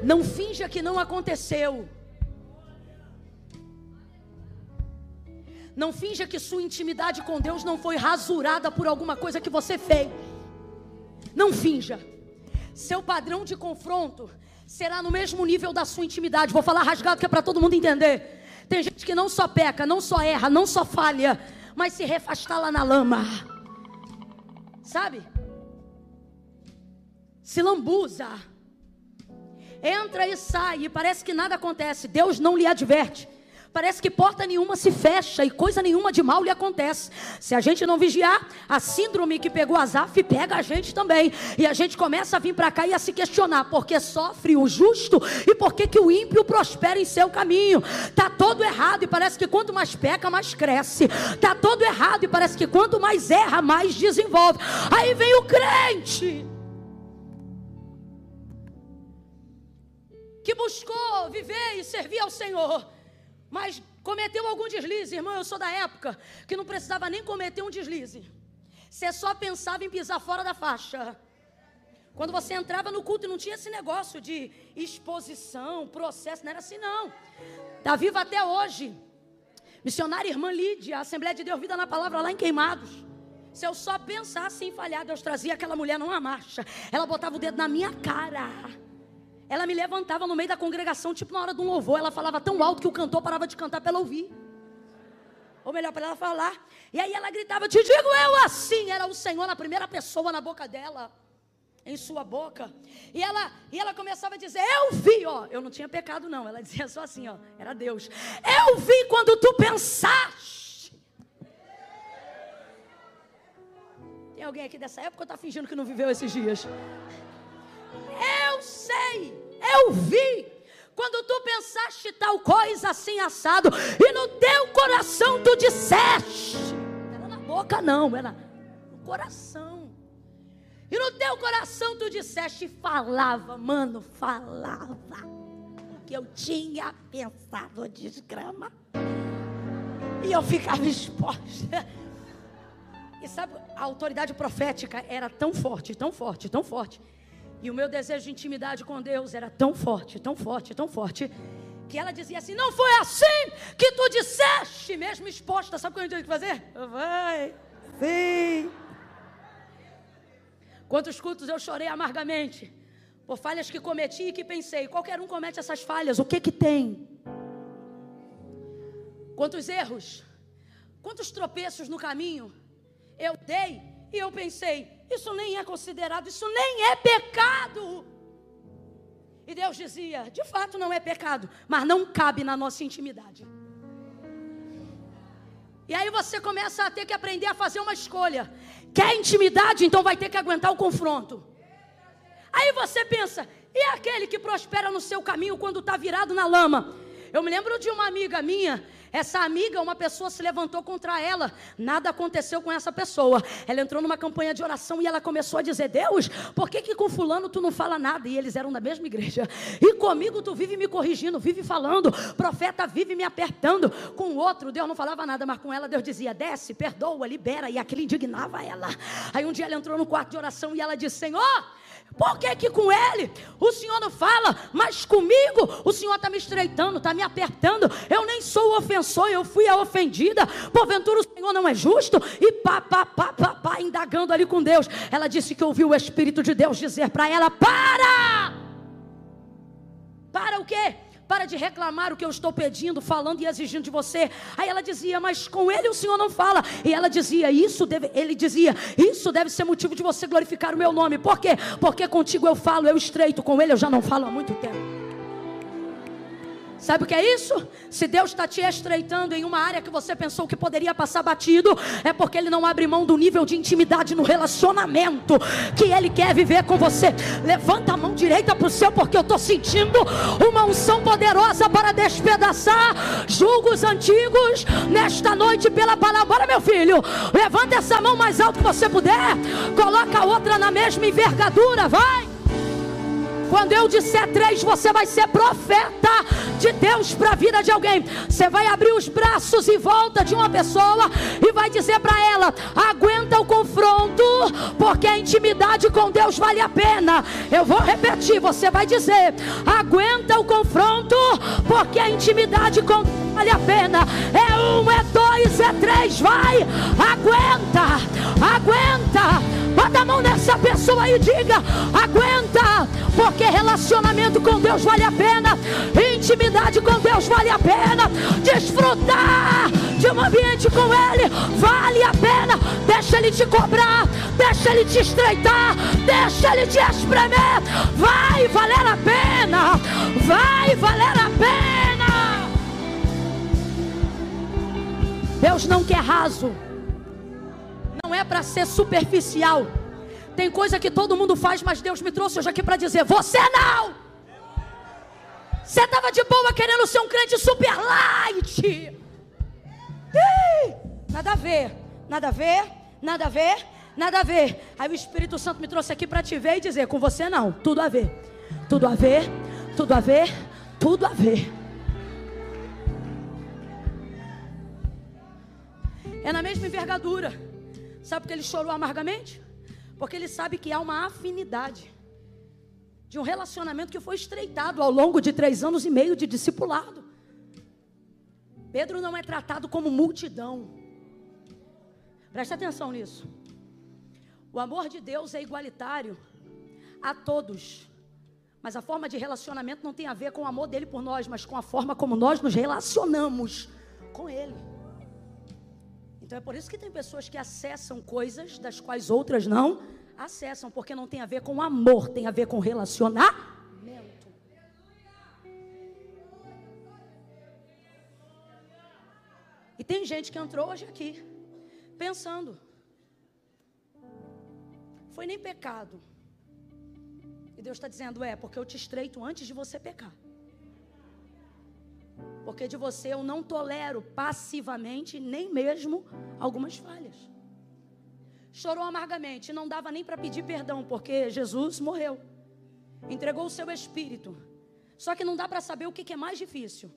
Não finja que não aconteceu. Não finja que sua intimidade com Deus não foi rasurada por alguma coisa que você fez. Não finja. Seu padrão de confronto será no mesmo nível da sua intimidade. Vou falar rasgado que é para todo mundo entender. Tem gente que não só peca, não só erra, não só falha, mas se refastar lá na lama, sabe? Se lambuza. entra e sai, e parece que nada acontece. Deus não lhe adverte. Parece que porta nenhuma se fecha e coisa nenhuma de mal lhe acontece. Se a gente não vigiar, a síndrome que pegou Asaf pega a gente também. E a gente começa a vir para cá e a se questionar: por que sofre o justo e por que o ímpio prospera em seu caminho? Está todo errado e parece que quanto mais peca, mais cresce. Está todo errado e parece que quanto mais erra, mais desenvolve. Aí vem o crente que buscou viver e servir ao Senhor, mas cometeu algum deslize. Irmão, eu sou da época que não precisava nem cometer um deslize. Você só pensava em pisar fora da faixa. Quando você entrava no culto e não tinha esse negócio de exposição, processo, não era assim não. Está viva até hoje. Missionária irmã Lídia, a Assembleia de Deus Vida na Palavra lá em Queimados. Se eu só pensasse em falhar, Deus trazia aquela mulher numa marcha. Ela botava o dedo na minha cara. Ela me levantava no meio da congregação, tipo na hora de um louvor. Ela falava tão alto que o cantor parava de cantar para ela ouvir. Ou melhor, para ela falar. E aí ela gritava: te digo eu assim. Era o Senhor na primeira pessoa na boca dela, em sua boca. E ela começava a dizer: eu vi, ó. Eu não tinha pecado não. Ela dizia só assim, ó. Era Deus. Eu vi quando tu pensaste. Tem alguém aqui dessa época ou está fingindo que não viveu esses dias? Eu sei, eu vi quando tu pensaste tal coisa assim assado, e no teu coração tu disseste. Era na boca não, era no coração. E no teu coração tu disseste, falava, mano, falava o que eu tinha pensado, desgrama. E eu ficava exposta. E sabe, a autoridade profética era tão forte, tão forte, tão forte. E o meu desejo de intimidade com Deus era tão forte, tão forte, tão forte, que ela dizia assim: não foi assim que tu disseste, mesmo exposta. Sabe o que eu tinha que fazer? Vai, sim. Quantos cultos eu chorei amargamente por falhas que cometi e que pensei: qualquer um comete essas falhas, o que que tem? Quantos erros, quantos tropeços no caminho eu dei e eu pensei: isso nem é considerado, isso nem é pecado. E Deus dizia: de fato não é pecado, mas não cabe na nossa intimidade. E aí você começa a ter que aprender a fazer uma escolha. Quer intimidade? Então vai ter que aguentar o confronto. Aí você pensa: e aquele que prospera no seu caminho quando está virado na lama? Eu me lembro de uma amiga minha. Essa amiga, uma pessoa se levantou contra ela. Nada aconteceu com essa pessoa. Ela entrou numa campanha de oração e ela começou a dizer: Deus, por que com fulano tu não fala nada? E eles eram da mesma igreja. E comigo tu vive me corrigindo, vive falando. Profeta vive me apertando. Com o outro Deus não falava nada, mas com ela Deus dizia: desce, perdoa, libera. E aquilo indignava ela. Aí um dia ela entrou no quarto de oração e ela disse: Senhor, por que com ele o Senhor não fala, mas comigo o Senhor está me estreitando, está me apertando? Eu nem sou o ofensor, eu fui a ofendida. Porventura o Senhor não é justo? E pá, indagando ali com Deus. Ela disse que ouviu o Espírito de Deus dizer para ela: para o quê? Para de reclamar o que eu estou pedindo, falando e exigindo de você. Aí ela dizia: mas com ele o Senhor não fala. E ela dizia: ele dizia: isso deve ser motivo de você glorificar o meu nome. Por quê? Porque contigo eu falo, eu estreito, com ele eu já não falo há muito tempo. Sabe o que é isso? Se Deus está te estreitando em uma área que você pensou que poderia passar batido, é porque Ele não abre mão do nível de intimidade no relacionamento que Ele quer viver com você. Levanta a mão direita para o céu, porque eu estou sentindo uma unção poderosa para despedaçar julgos antigos nesta noite pela palavra. Bora, meu filho, levanta essa mão mais alto que você puder, coloca a outra na mesma envergadura, vai. Quando eu disser 3, você vai ser profeta de Deus para a vida de alguém. Você vai abrir os braços em volta de uma pessoa e vai dizer para ela: aguenta o confronto, porque a intimidade com Deus vale a pena. Eu vou repetir, você vai dizer: aguenta o confronto, porque a intimidade com Deus vale a pena. É 1, é 2, é 3, vai, aguenta, aguenta. Bota a mão nessa pessoa e diga: aguenta, porque relacionamento com Deus vale a pena, intimidade com Deus vale a pena, desfrutar de um ambiente com Ele, vale a pena. Deixa Ele te cobrar, deixa Ele te estreitar, deixa Ele te espremer. Vai valer a pena, vai valer a pena. Deus não quer raso, não é para ser superficial. Tem coisa que todo mundo faz, mas Deus me trouxe hoje aqui para dizer: você não. Você estava de boa querendo ser um crente super light. Nada a ver, nada a ver, nada a ver, nada a ver. Aí o Espírito Santo me trouxe aqui para te ver e dizer: com você não, tudo a ver. Tudo a ver, tudo a ver, tudo a ver. É na mesma envergadura. Sabe por que ele chorou amargamente? Porque ele sabe que há uma afinidade de um relacionamento que foi estreitado ao longo de 3 anos e meio de discipulado. Pedro não é tratado como multidão. Presta atenção nisso. O amor de Deus é igualitário a todos. Mas a forma de relacionamento não tem a ver com o amor dele por nós, mas com a forma como nós nos relacionamos com ele. Então é por isso que tem pessoas que acessam coisas das quais outras não acessam, porque não tem a ver com amor, tem a ver com relacionamento. E tem gente que entrou hoje aqui pensando: foi nem pecado. E Deus está dizendo: porque eu te estreito antes de você pecar. Porque de você eu não tolero passivamente nem mesmo algumas falhas. Chorou amargamente, não dava nem para pedir perdão, porque Jesus morreu, entregou o seu espírito. Só que não dá para saber o que é mais difícil.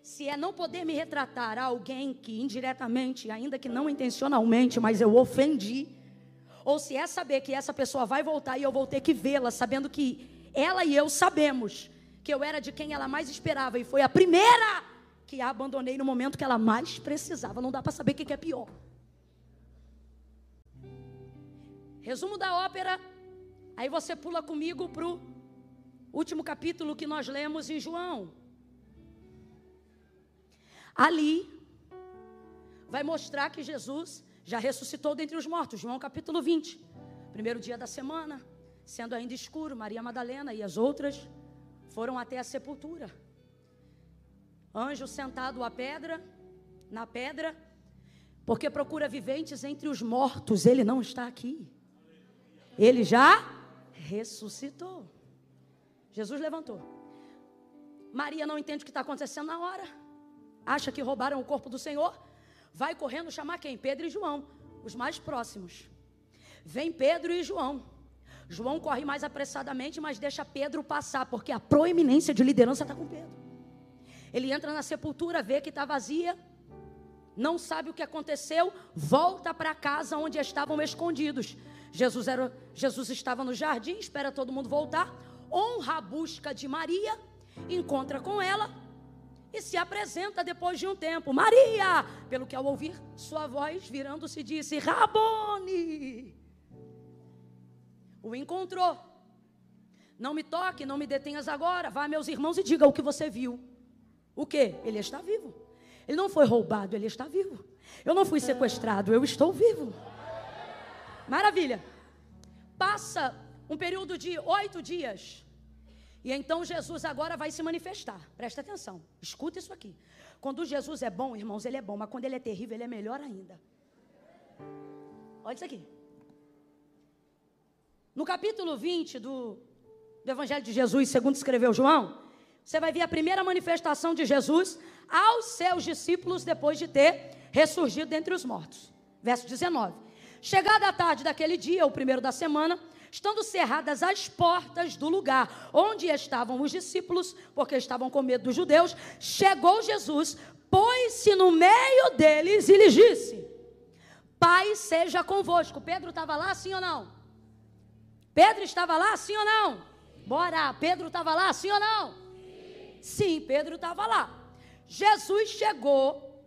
Se é não poder me retratar a alguém que indiretamente, ainda que não intencionalmente, mas eu ofendi. Ou se é saber que essa pessoa vai voltar e eu vou ter que vê-la, sabendo que ela e eu sabemos que eu era de quem ela mais esperava e foi a primeira que a abandonei no momento que ela mais precisava. Não dá para saber o que é pior. Resumo da ópera. Aí você pula comigo para o último capítulo que nós lemos em João. Ali vai mostrar que Jesus já ressuscitou dentre os mortos. João capítulo 20. Primeiro dia da semana, sendo ainda escuro, Maria Madalena e as outras foram até a sepultura. Anjo sentado na pedra, porque procura viventes entre os mortos. Ele não está aqui. Ele já ressuscitou. Jesus levantou. Maria não entende o que está acontecendo na hora. Acha que roubaram o corpo do Senhor. Vai correndo chamar quem? Pedro e João, os mais próximos. Vem Pedro e João. João corre mais apressadamente, mas deixa Pedro passar, porque a proeminência de liderança está com Pedro. Ele entra na sepultura, vê que está vazia, não sabe o que aconteceu, volta para casa onde estavam escondidos. Jesus estava no jardim, espera todo mundo voltar, honra a busca de Maria, encontra com ela e se apresenta depois de um tempo. Maria, pelo que ao ouvir sua voz, virando-se, disse: Rabone. O encontrou. Não me toque, não me detenhas agora. Vá, meus irmãos, e diga o que você viu. O quê? Ele está vivo. Ele não foi roubado, ele está vivo. Eu não fui sequestrado, eu estou vivo. Maravilha. Passa um período de 8 dias. E então Jesus agora vai se manifestar. Presta atenção, escuta isso aqui. Quando Jesus é bom, irmãos, ele é bom. Mas quando ele é terrível, ele é melhor ainda. Olha isso aqui. No capítulo 20 do Evangelho de Jesus, segundo escreveu João, você vai ver a primeira manifestação de Jesus aos seus discípulos depois de ter ressurgido dentre os mortos. Verso 19. Chegada a tarde daquele dia, o primeiro da semana, estando cerradas as portas do lugar onde estavam os discípulos, porque estavam com medo dos judeus, chegou Jesus, pôs-se no meio deles e lhes disse: Pai seja convosco. Pedro estava lá, sim ou não? Pedro estava lá, sim ou não? Bora, Pedro estava lá, sim ou não? Sim, Pedro estava lá. Jesus chegou,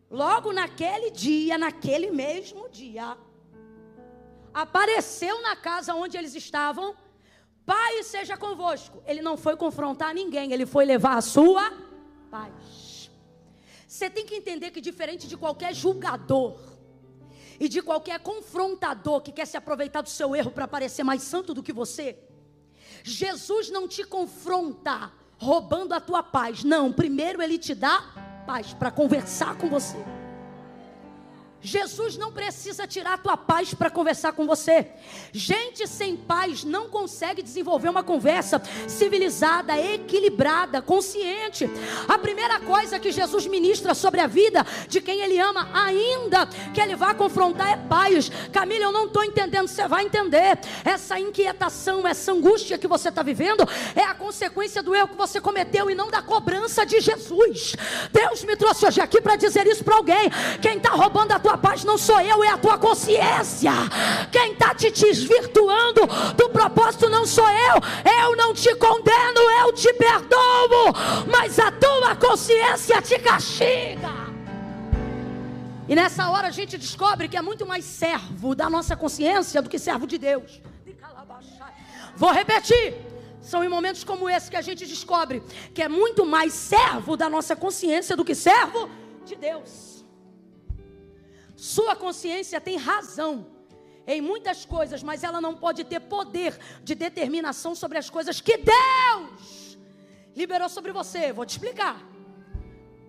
logo naquele dia, naquele mesmo dia, apareceu na casa onde eles estavam. Pai seja convosco. Ele não foi confrontar ninguém, ele foi levar a sua paz. Você tem que entender que diferente de qualquer julgador e de qualquer confrontador que quer se aproveitar do seu erro para parecer mais santo do que você, Jesus não te confronta roubando a tua paz. Não, primeiro Ele te dá paz para conversar com você. Jesus não precisa tirar a tua paz para conversar com você. Gente sem paz não consegue desenvolver uma conversa civilizada, equilibrada, consciente. A primeira coisa que Jesus ministra sobre a vida de quem Ele ama, ainda que Ele vá confrontar, é paz. Camila, eu não estou entendendo. Você vai entender. Essa inquietação, essa angústia que você está vivendo é a consequência do erro que você cometeu e não da cobrança de Jesus. Deus me trouxe hoje aqui para dizer isso para alguém. Quem está roubando a tua paz não sou eu, é a tua consciência. Quem está te desvirtuando do propósito não sou eu não te condeno, eu te perdoo, mas a tua consciência te castiga. E nessa hora a gente descobre que é muito mais servo da nossa consciência do que servo de Deus. Vou repetir. São em momentos como esse que a gente descobre que é muito mais servo da nossa consciência do que servo de Deus. Sua consciência tem razão em muitas coisas, mas ela não pode ter poder de determinação sobre as coisas que Deus liberou sobre você. Vou te explicar.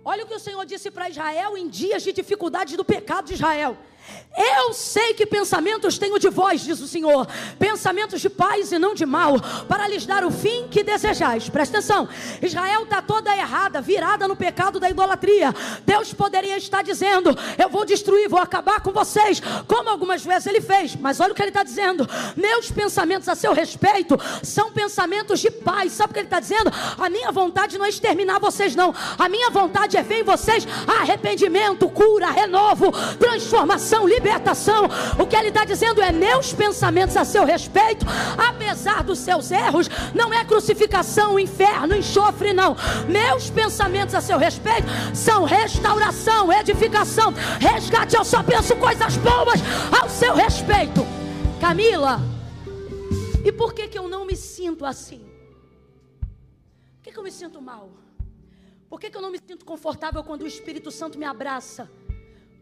Olha o que o Senhor disse para Israel em dias de dificuldade do pecado de Israel. Eu sei que pensamentos tenho de vós, diz o Senhor, pensamentos de paz e não de mal, para lhes dar o fim que desejais. Presta atenção, Israel está toda errada, virada no pecado da idolatria. Deus poderia estar dizendo, eu vou destruir, vou acabar com vocês, como algumas vezes Ele fez. Mas olha o que Ele está dizendo, meus pensamentos a seu respeito são pensamentos de paz. Sabe o que Ele está dizendo? A minha vontade não é exterminar vocês não, a minha vontade é ver em vocês arrependimento, cura, renovo, transformação, libertação. O que Ele está dizendo é, meus pensamentos a seu respeito, apesar dos seus erros, não é crucificação, inferno, enxofre, não. Meus pensamentos a seu respeito são restauração, edificação, resgate. Eu só penso coisas boas ao seu respeito. Camila, e por que eu não me sinto assim? Por que eu me sinto mal? Por que eu não me sinto confortável quando o Espírito Santo me abraça?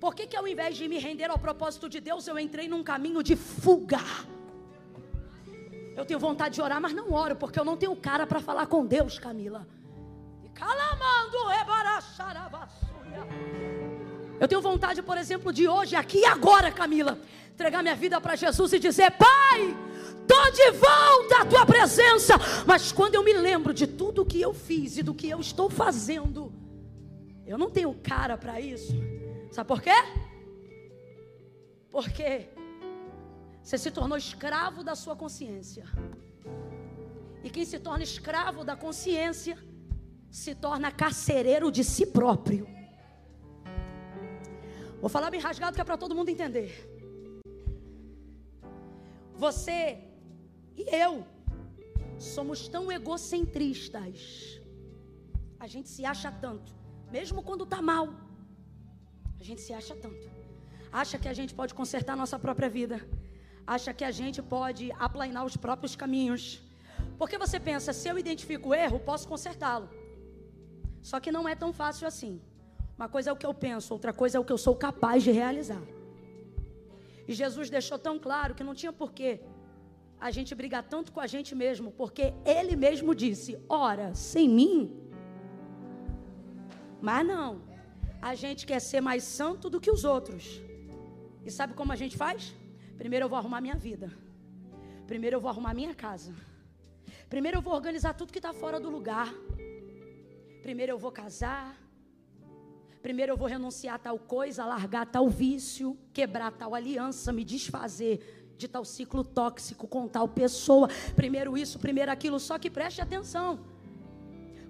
Por que ao invés de me render ao propósito de Deus, eu entrei num caminho de fuga? Eu tenho vontade de orar, mas não oro, porque eu não tenho cara para falar com Deus, Camila. Eu tenho vontade, por exemplo, de hoje, aqui e agora, Camila, entregar minha vida para Jesus e dizer, Pai, estou de volta à tua presença. Mas quando eu me lembro de tudo que eu fiz e do que eu estou fazendo, eu não tenho cara para isso. Sabe por quê? Porque você se tornou escravo da sua consciência. E quem se torna escravo da consciência se torna carcereiro de si próprio. Vou falar bem rasgado que é para todo mundo entender. Você e eu somos tão egocentristas. A gente se acha tanto, mesmo quando está mal. A gente se acha tanto. Acha que a gente pode consertar a nossa própria vida. Acha que a gente pode aplainar os próprios caminhos. Porque você pensa, se eu identifico o erro, posso consertá-lo. Só que não é tão fácil assim. Uma coisa é o que eu penso, outra coisa é o que eu sou capaz de realizar. E Jesus deixou tão claro que não tinha porquê a gente brigar tanto com a gente mesmo, porque Ele mesmo disse, ora, sem mim. Mas não. A gente quer ser mais santo do que os outros. E sabe como a gente faz? Primeiro eu vou arrumar minha vida. Primeiro eu vou arrumar minha casa. Primeiro eu vou organizar tudo que está fora do lugar. Primeiro eu vou casar. Primeiro eu vou renunciar a tal coisa, largar tal vício, quebrar tal aliança, me desfazer de tal ciclo tóxico com tal pessoa. Primeiro isso, primeiro aquilo. Só que preste atenção.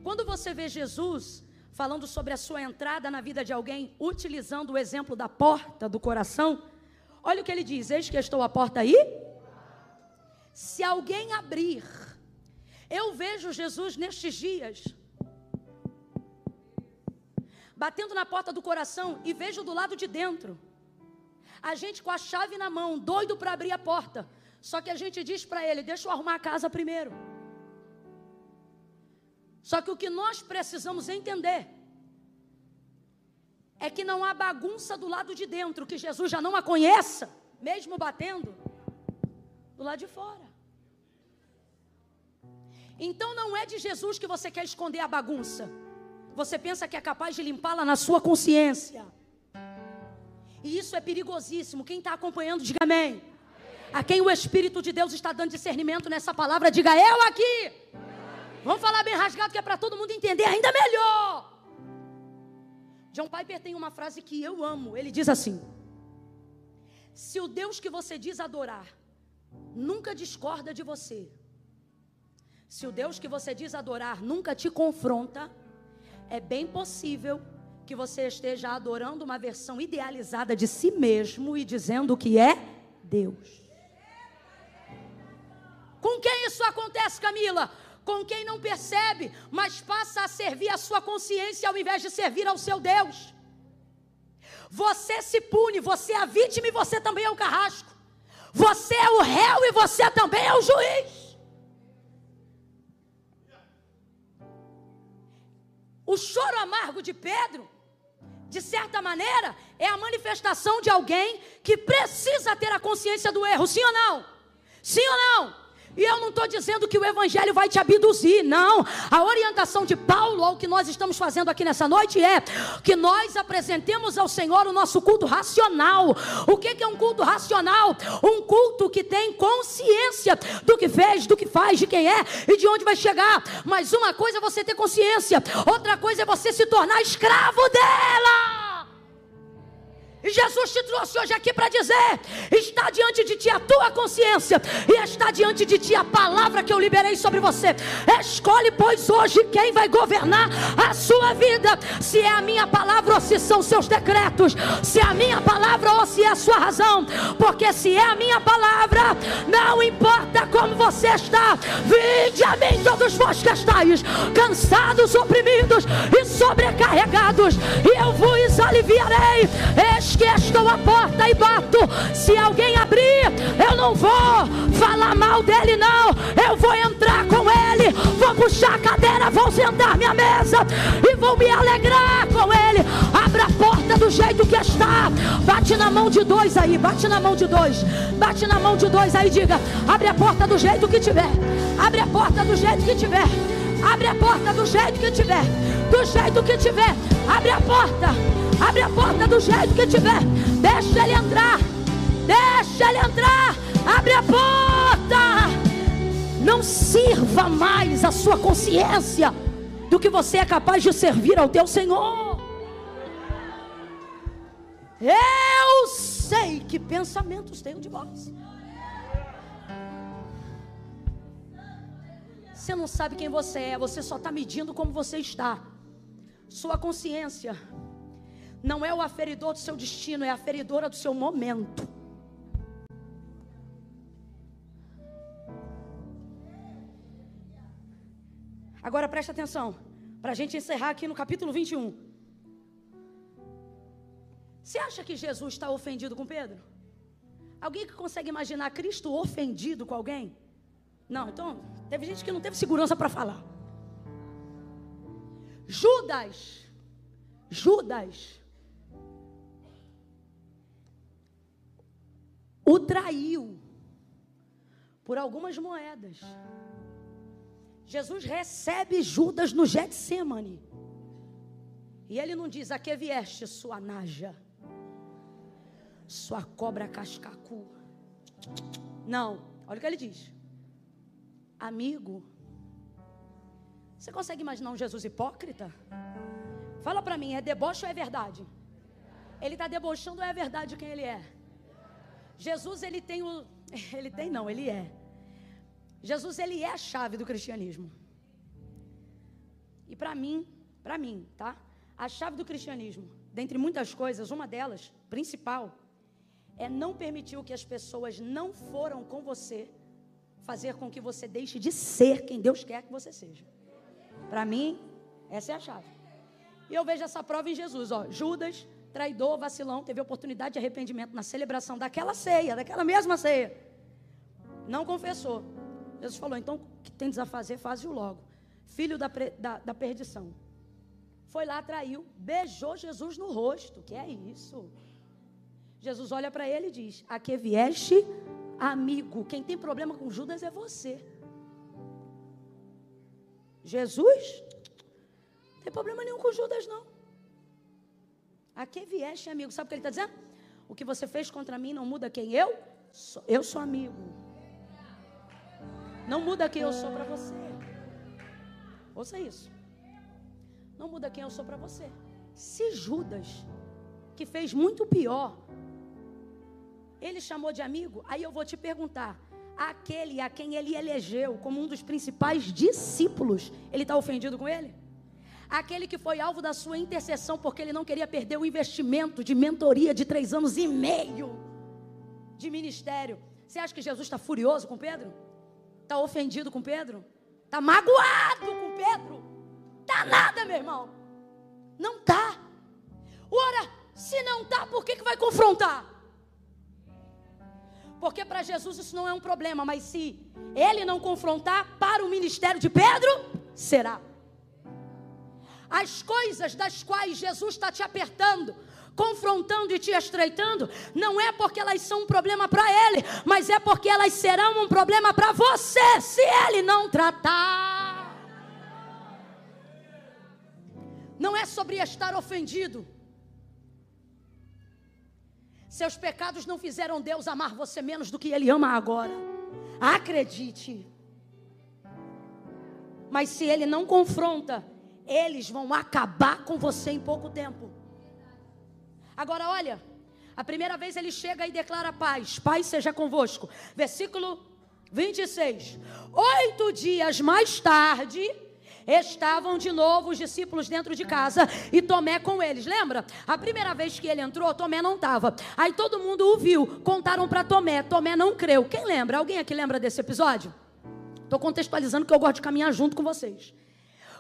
Quando você vê Jesus falando sobre a sua entrada na vida de alguém, utilizando o exemplo da porta do coração, olha o que Ele diz, eis que estou à porta aí. Se alguém abrir, eu vejo Jesus nestes dias, batendo na porta do coração, e vejo do lado de dentro, a gente com a chave na mão, doido para abrir a porta, só que a gente diz para Ele, deixa eu arrumar a casa primeiro. Só que o que nós precisamos entender é que não há bagunça do lado de dentro, que Jesus já não a conheça, mesmo batendo do lado de fora. Então não é de Jesus que você quer esconder a bagunça. Você pensa que é capaz de limpá-la na sua consciência. E isso é perigosíssimo. Quem está acompanhando, diga amém. A quem o Espírito de Deus está dando discernimento nessa palavra, diga eu aqui. Vamos falar bem rasgado, que é para todo mundo entender ainda melhor. John Piper tem uma frase que eu amo. Ele diz assim: se o Deus que você diz adorar nunca discorda de você, se o Deus que você diz adorar nunca te confronta, é bem possível que você esteja adorando uma versão idealizada de si mesmo e dizendo que é Deus. Com quem isso acontece, Camila? Com quem não percebe, mas passa a servir a sua consciência ao invés de servir ao seu Deus. Você se pune, você é a vítima e você também é o carrasco. Você é o réu e você também é o juiz. O choro amargo de Pedro, de certa maneira, é a manifestação de alguém que precisa ter a consciência do erro, sim ou não? Sim ou não? E eu não estou dizendo que o evangelho vai te abduzir, não. A orientação de Paulo ao que nós estamos fazendo aqui nessa noite é que nós apresentemos ao Senhor o nosso culto racional. O que é um culto racional? Um culto que tem consciência do que fez, do que faz, de quem é e de onde vai chegar. Mas uma coisa é você ter consciência, outra coisa é você se tornar escravo dela. E Jesus te trouxe hoje aqui para dizer: está diante de ti a tua consciência, e está diante de ti a palavra que eu liberei sobre você. Escolhe, pois, hoje quem vai governar a sua vida. Se é a minha palavra ou se são seus decretos. Se é a minha palavra ou se é a sua razão. Porque se é a minha palavra, não importa como você está. Vinde a mim todos vós que estáis cansados, oprimidos e sobrecarregados, e eu vos aliviarei. Que estou à porta e bato. Se alguém abrir, eu não vou falar mal dele, não. Eu vou entrar com ele, vou puxar a cadeira, vou sentar-me à mesa e vou me alegrar com ele. Abra a porta do jeito que está. Bate na mão de dois aí, bate na mão de dois. Bate na mão de dois aí, diga: abre a porta do jeito que tiver. Abre a porta do jeito que tiver. Abre a porta do jeito que tiver. Do jeito que tiver. Abre a porta. Abre a porta do jeito que tiver. Deixa ele entrar. Deixa ele entrar. Abre a porta. Não sirva mais a sua consciência do que você é capaz de servir ao teu Senhor. Eu sei que pensamentos tenho de vós. Você não sabe quem você é. Você só está medindo como você está. Sua consciência não é o aferidor do seu destino, é a aferidora do seu momento. Agora preste atenção, para a gente encerrar aqui no capítulo 21. Você acha que Jesus está ofendido com Pedro? Alguém que consegue imaginar Cristo ofendido com alguém? Não, então, teve gente que não teve segurança para falar. Judas o traiu por algumas moedas. Jesus recebe Judas no Getsemane. E ele não diz: a que vieste, sua naja, sua cobra cascacu. Não, olha o que ele diz: amigo. Você consegue imaginar um Jesus hipócrita? Fala para mim, é deboche ou é verdade? Ele está debochando ou é verdade de quem ele é? Jesus, ele tem o... Ele tem não, ele é. Jesus, ele é a chave do cristianismo. E para mim, tá? A chave do cristianismo, dentre muitas coisas, uma delas, principal, é não permitir que as pessoas não foram com você fazer com que você deixe de ser quem Deus quer que você seja. Para mim, essa é a chave. E eu vejo essa prova em Jesus, ó. Judas, traidor, vacilão, teve oportunidade de arrependimento na celebração daquela ceia, daquela mesma ceia. Não confessou. Jesus falou: então, o que tens a fazer, faze-o logo. Filho da perdição. foi lá, traiu, beijou Jesus no rosto. Que é isso? Jesus olha para ele e diz: a que vieste, amigo? Quem tem problema com Judas é você. Jesus não tem problema nenhum com Judas, não. A que vieste, amigo? Sabe o que ele está dizendo? O que você fez contra mim não muda quem eu sou. Eu sou amigo. Não muda quem eu sou para você. Ouça isso. Não muda quem eu sou para você. Se Judas, que fez muito pior, ele chamou de amigo, aí eu vou te perguntar: aquele a quem ele elegeu como um dos principais discípulos, ele está ofendido com ele? Aquele que foi alvo da sua intercessão porque ele não queria perder o investimento de mentoria de 3 anos e meio de ministério. Você acha que Jesus está furioso com Pedro? Está ofendido com Pedro? Está magoado com Pedro? Está nada, meu irmão. Não está. Ora, se não está, por que vai confrontar? Porque para Jesus isso não é um problema, mas se ele não confrontar, para o ministério de Pedro, será. As coisas das quais Jesus está te apertando, confrontando e te estreitando, não é porque elas são um problema para ele, mas é porque elas serão um problema para você, se ele não tratar. Não é sobre estar ofendido. Seus pecados não fizeram Deus amar você menos do que Ele ama agora. Acredite. Mas se Ele não confronta, eles vão acabar com você em pouco tempo. Agora olha, a primeira vez ele chega e declara paz. Paz seja convosco. Versículo 26. 8 dias mais tarde, estavam de novo os discípulos dentro de casa e Tomé com eles. Lembra? A primeira vez que ele entrou, Tomé não estava. Aí todo mundo o viu, contaram para Tomé. Tomé não creu. Quem lembra? Alguém aqui lembra desse episódio? Estou contextualizando que eu gosto de caminhar junto com vocês.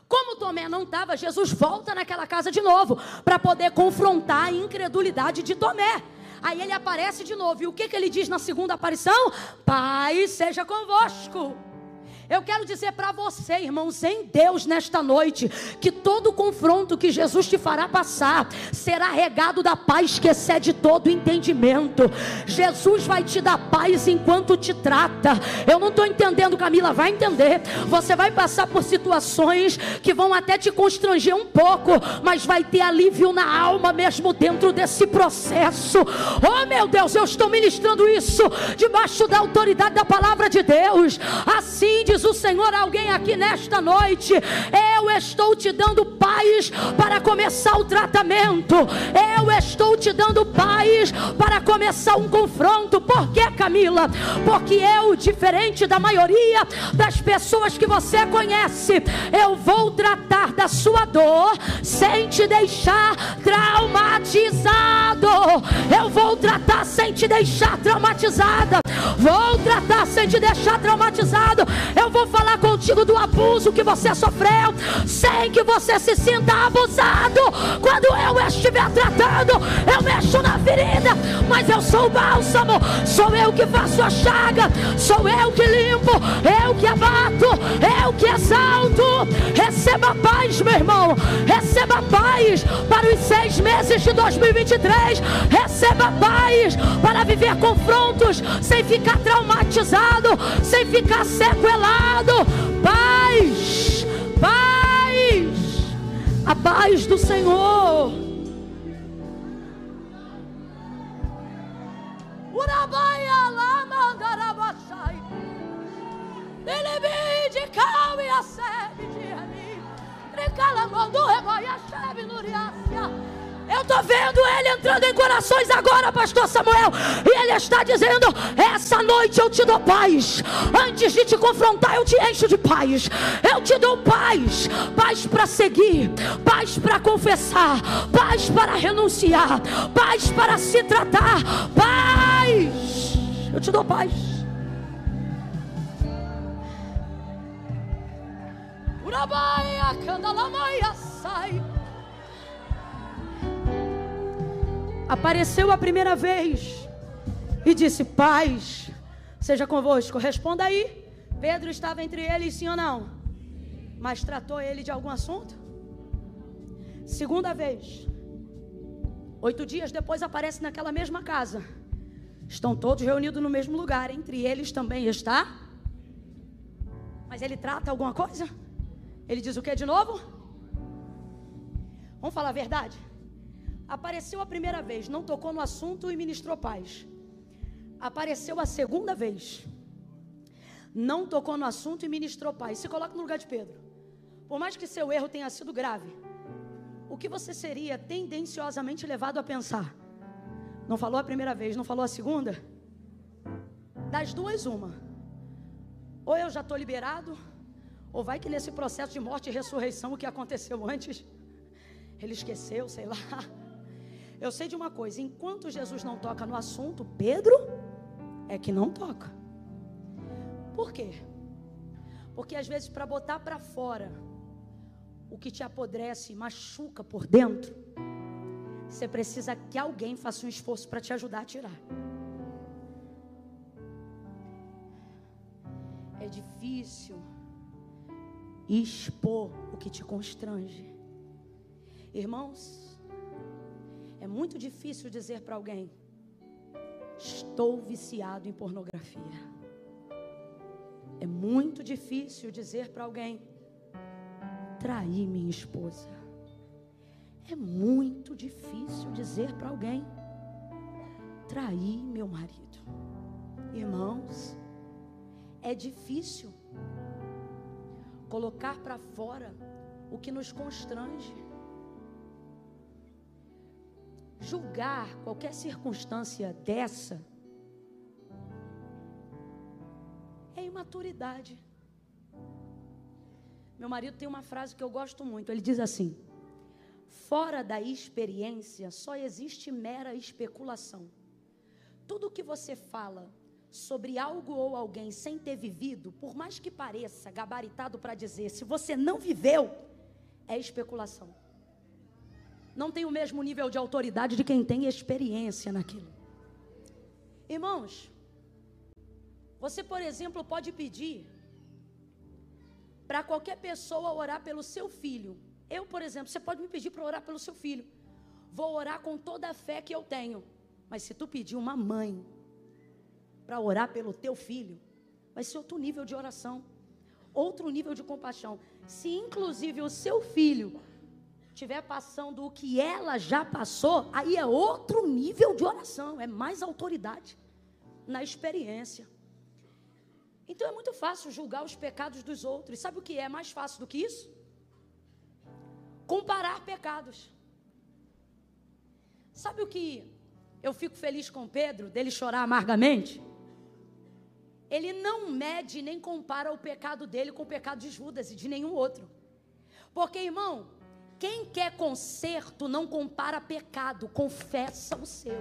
Como Tomé não estava, Jesus volta naquela casa de novo para poder confrontar a incredulidade de Tomé. Aí ele aparece de novo. E o que ele diz na segunda aparição? Paz seja convosco. Eu quero dizer para você, irmãos, em Deus nesta noite, que todo confronto que Jesus te fará passar será regado da paz que excede todo entendimento. Jesus vai te dar paz enquanto te trata. Eu não estou entendendo, Camila, vai entender. Você vai passar por situações que vão até te constranger um pouco, mas vai ter alívio na alma mesmo dentro desse processo. Oh meu Deus, eu estou ministrando isso debaixo da autoridade da palavra de Deus. Assim diz o Senhor, alguém aqui nesta noite: eu estou te dando paz para começar o tratamento, eu estou te dando paz para começar um confronto. Por que, Camila? Porque eu, diferente da maioria das pessoas que você conhece, eu vou tratar da sua dor sem te deixar traumatizado. Eu vou tratar sem te deixar traumatizada. Vou tratar sem te deixar traumatizado. Eu vou falar contigo do abuso que você sofreu, sem que você se sinta abusado. Quando eu estiver tratando, eu mexo na ferida, mas eu sou o bálsamo. Sou eu que faço a chaga, sou eu que limpo, eu que abato, eu que exalto. Receba paz, meu irmão. Receba paz para os 6 meses de 2023. Receba paz para viver confrontos sem ficar traumatizado, sem ficar sequelado. Paz, paz, a paz do Senhor. Urabaia lá mandarabachai, ele de cal e a sebe de ali, recalamandu reboia chave nuriácia. Eu estou vendo ele entrando em corações agora, pastor Samuel, e ele está dizendo: essa noite eu te dou paz. Antes de te confrontar, eu te encho de paz. Eu te dou paz. Paz para seguir, paz para confessar, paz para renunciar, paz para se tratar. Paz, eu te dou paz. Urabaia, candalamaia, sai. Apareceu a primeira vez e disse: paz seja convosco. Responda aí. Pedro estava entre eles, sim ou não? Mas tratou ele de algum assunto? Segunda vez. 8 dias depois aparece naquela mesma casa. Estão todos reunidos no mesmo lugar. Entre eles também está. Mas ele trata alguma coisa? Ele diz o que de novo? Vamos falar a verdade? Apareceu a primeira vez, não tocou no assunto e ministrou paz. Apareceu a segunda vez, não tocou no assunto e ministrou paz. Se coloca no lugar de Pedro. Por mais que seu erro tenha sido grave, o que você seria tendenciosamente levado a pensar? Não falou a primeira vez, não falou a segunda? Das duas, uma. Ou eu já estou liberado, ou vai que nesse processo de morte e ressurreição, o que aconteceu antes, ele esqueceu, sei lá. Eu sei de uma coisa, enquanto Jesus não toca no assunto, Pedro é que não toca. Por quê? Porque às vezes para botar para fora o que te apodrece e machuca por dentro, você precisa que alguém faça um esforço para te ajudar a tirar. É difícil expor o que te constrange. Irmãos, é muito difícil dizer para alguém: estou viciado em pornografia. É muito difícil dizer para alguém: traí minha esposa. É muito difícil dizer para alguém: traí meu marido. Irmãos, é difícil colocar para fora o que nos constrange. Julgar qualquer circunstância dessa é imaturidade. Meu marido tem uma frase que eu gosto muito. Ele diz assim: fora da experiência só existe mera especulação. Tudo que você fala sobre algo ou alguém sem ter vivido, por mais que pareça gabaritado para dizer, se você não viveu, é especulação. Não tem o mesmo nível de autoridade de quem tem experiência naquilo. Irmãos, você, por exemplo, pode pedir para qualquer pessoa orar pelo seu filho. Eu, por exemplo, você pode me pedir para orar pelo seu filho. Vou orar com toda a fé que eu tenho. Mas se tu pedir uma mãe para orar pelo teu filho, vai ser outro nível de oração, outro nível de compaixão. Se inclusive o seu filho estiver passando o que ela já passou, aí é outro nível de oração, é mais autoridade na experiência. Então é muito fácil julgar os pecados dos outros. Sabe o que é mais fácil do que isso? Comparar pecados. Sabe o que eu fico feliz com Pedro, dele chorar amargamente? Ele não mede nem compara o pecado dele com o pecado de Judas e de nenhum outro. Porque, irmão, quem quer conserto não compara pecado, confessa o seu.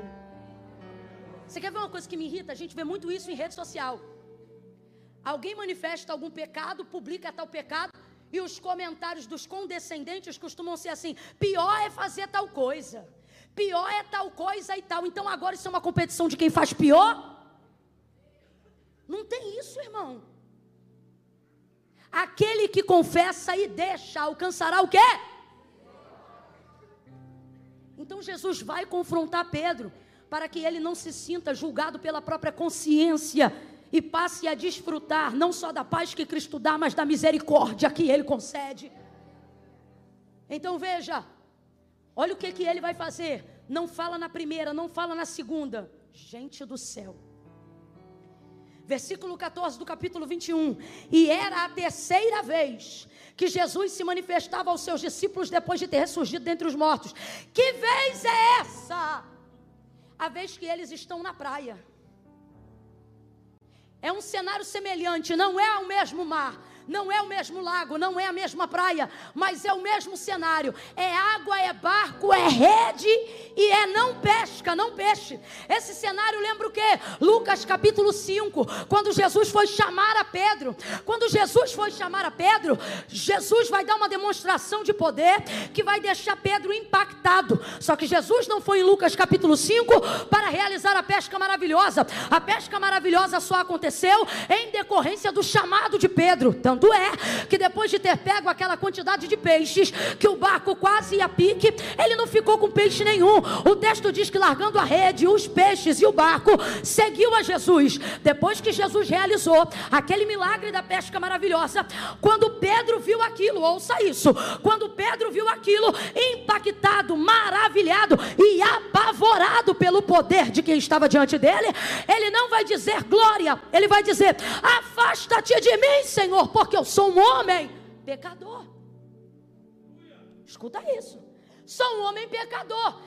Você quer ver uma coisa que me irrita? A gente vê muito isso em rede social. Alguém manifesta algum pecado, publica tal pecado, e os comentários dos condescendentes costumam ser assim: pior é fazer tal coisa, pior é tal coisa e tal. Então agora isso é uma competição de quem faz pior? Não tem isso, irmão. Aquele que confessa e deixa alcançará o quê? Então Jesus vai confrontar Pedro para que ele não se sinta julgado pela própria consciência e passe a desfrutar não só da paz que Cristo dá, mas da misericórdia que Ele concede. Então veja, olha o que ele vai fazer. Não fala na primeira, não fala na segunda. Gente do céu. Versículo 14 do capítulo 21. E era a terceira vez que Jesus se manifestava aos seus discípulos depois de ter ressurgido dentre os mortos. Que vez é essa? A vez que eles estão na praia. É um cenário semelhante, não é o mesmo mar, não é o mesmo lago, não é a mesma praia, mas é o mesmo cenário. É água, é barco, é rede e é não pesca, não peixe. Esse cenário lembra o quê? Lucas capítulo 5, quando Jesus foi chamar a Pedro. Quando Jesus foi chamar a Pedro, Jesus vai dar uma demonstração de poder que vai deixar Pedro impactado. Só que Jesus não foi em Lucas capítulo 5 para realizar a pesca maravilhosa. A pesca maravilhosa só aconteceu em decorrência do chamado de Pedro. Tanto é que depois de ter pego aquela quantidade de peixes, que o barco quase ia a pique, ele não ficou com peixe nenhum. O texto diz que largando a rede, os peixes e o barco, seguiu a Jesus. Depois que Jesus realizou aquele milagre da pesca maravilhosa, quando Pedro viu aquilo, ouça isso, quando Pedro viu aquilo, impactado, maravilhado e apavorado pelo poder de quem estava diante dele, ele não vai dizer glória, ele vai dizer: afasta-te de mim, Senhor, porque eu sou um homem pecador. Escuta isso, sou um homem pecador.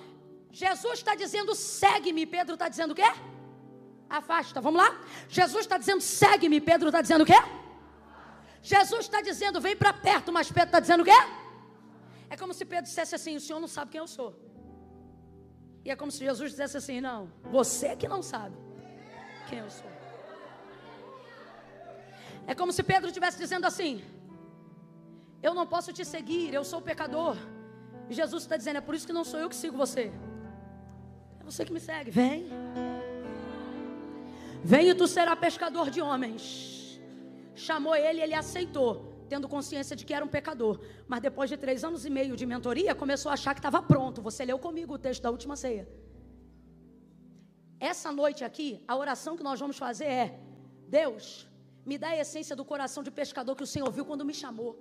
Jesus está dizendo segue-me, Pedro está dizendo o quê? Afasta, vamos lá? Jesus está dizendo segue-me, Pedro está dizendo o quê? Jesus está dizendo vem para perto, mas Pedro está dizendo o quê? É como se Pedro dissesse assim: o senhor não sabe quem eu sou. E é como se Jesus dissesse assim: não, você que não sabe quem eu sou. É como se Pedro estivesse dizendo assim: eu não posso te seguir, eu sou pecador. E Jesus está dizendo: é por isso que não sou eu que sigo você, é você que me segue. Vem, vem e tu serás pescador de homens. Chamou ele, ele aceitou, tendo consciência de que era um pecador. Mas depois de 3 anos e meio de mentoria, começou a achar que estava pronto. Você leu comigo o texto da última ceia. Essa noite aqui, a oração que nós vamos fazer é: Deus, me dá a essência do coração de pescador que o Senhor viu quando me chamou.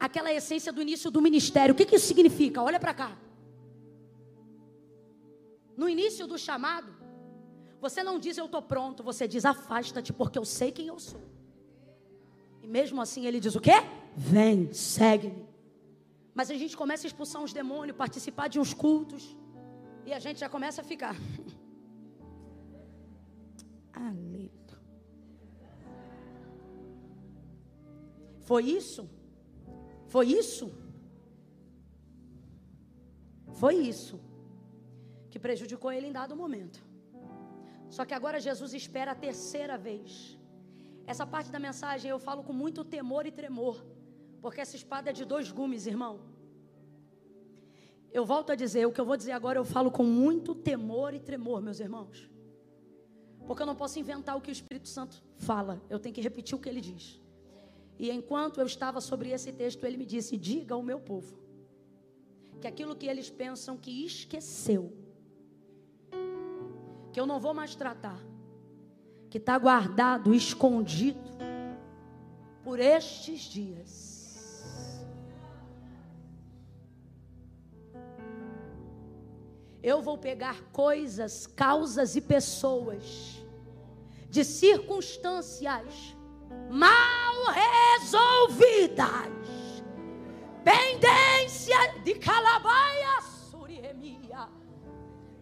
Aquela essência do início do ministério. O que isso significa? Olha para cá. No início do chamado, você não diz eu estou pronto, você diz afasta-te porque eu sei quem eu sou. E mesmo assim ele diz o quê? Vem, segue-me. Mas a gente começa a expulsar uns demônios, participar de uns cultos, e a gente já começa a ficar aleluia. Foi isso? Foi isso? Foi isso que prejudicou ele em dado momento. Só que agora Jesus espera a terceira vez. Essa parte da mensagem eu falo com muito temor e tremor, porque essa espada é de 2 gumes, irmão. Eu volto a dizer, o que eu vou dizer agora eu falo com muito temor e tremor, meus irmãos. Porque eu não posso inventar o que o Espírito Santo fala, eu tenho que repetir o que ele diz. E enquanto eu estava sobre esse texto, ele me disse: diga ao meu povo que aquilo que eles pensam que esqueceu, que eu não vou mais tratar, que está guardado, escondido por estes dias. Eu vou pegar coisas, causas e pessoas de circunstâncias mal resolvidas, pendência de calabaia, suremia.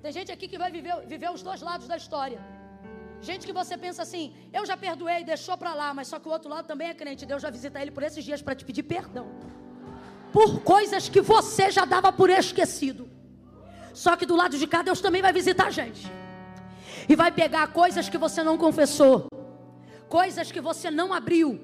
Tem gente aqui que vai viver os 2 lados da história. Gente que você pensa assim: eu já perdoei, deixou pra lá, mas só que o outro lado também é crente. Deus já visita ele por esses dias para te pedir perdão por coisas que você já dava por esquecido. Só que do lado de cá Deus também vai visitar a gente e vai pegar coisas que você não confessou, coisas que você não abriu,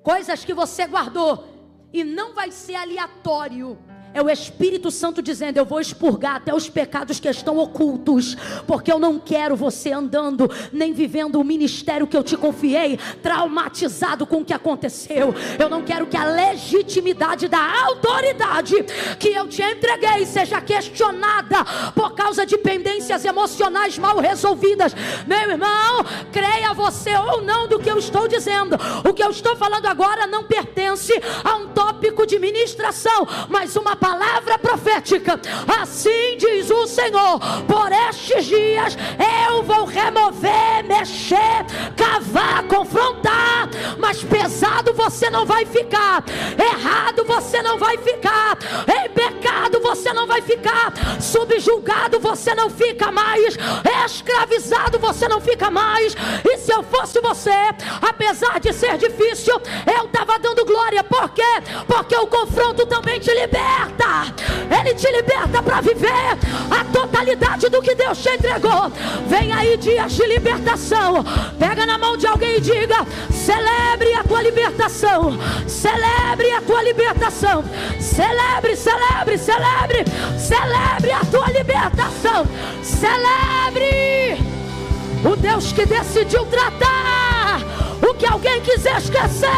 coisas que você guardou, e não vai ser aleatório. É o Espírito Santo dizendo: eu vou expurgar até os pecados que estão ocultos, porque eu não quero você andando, nem vivendo o ministério que eu te confiei, traumatizado com o que aconteceu. Eu não quero que a legitimidade da autoridade que eu te entreguei seja questionada por causa de pendências emocionais mal resolvidas. Meu irmão, creia você ou não do que eu estou dizendo, o que eu estou falando agora não pertence a um tópico de ministração, mas uma palavra profética. Assim diz o Senhor: por estes dias eu vou remover, mexer, cavar, confrontar, mas pesado você não vai ficar, errado você não vai ficar, em pecado você não vai ficar, subjugado você não fica mais, escravizado você não fica mais. E se eu fosse você, apesar de ser difícil, eu estava dando glória. Por quê? Porque o confronto também te liberta. Ele te liberta para viver a totalidade do que Deus te entregou. Vem aí dias de libertação. Pega na mão de alguém e diga: celebre a tua libertação. Celebre a tua libertação. Celebre, celebre, celebre. Celebre a tua libertação. Celebre o Deus que decidiu tratar o que alguém quiser esquecer.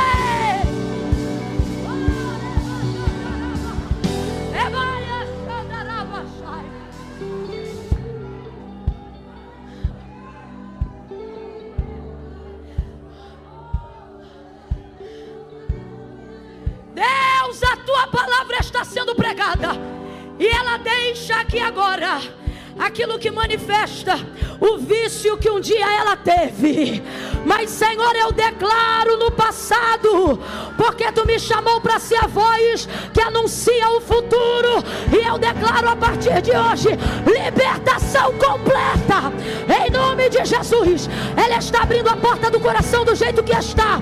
sendo pregada, e ela deixa aqui agora aquilo que manifesta o vício que um dia ela teve. Mas Senhor, eu declaro no passado, porque Tu me chamou para ser a voz que anuncia o futuro, e eu declaro a partir de hoje libertação completa, em nome de Jesus. Ela está abrindo a porta do coração do jeito que está.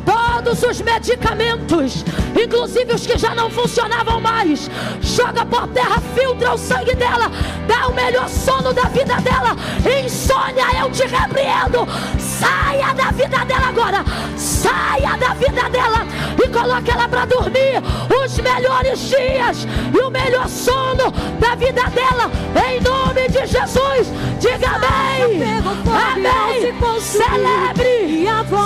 Todos os medicamentos, inclusive os que já não funcionavam mais, joga por terra, filtra o sangue dela, dá o melhor sono da vida dela. Insônia, eu te repreendo, saia da vida dela agora, saia da vida dela e coloque ela para dormir os melhores dias e o melhor sono da vida dela, em nome de Jesus. Diga amém, amém. Celebre,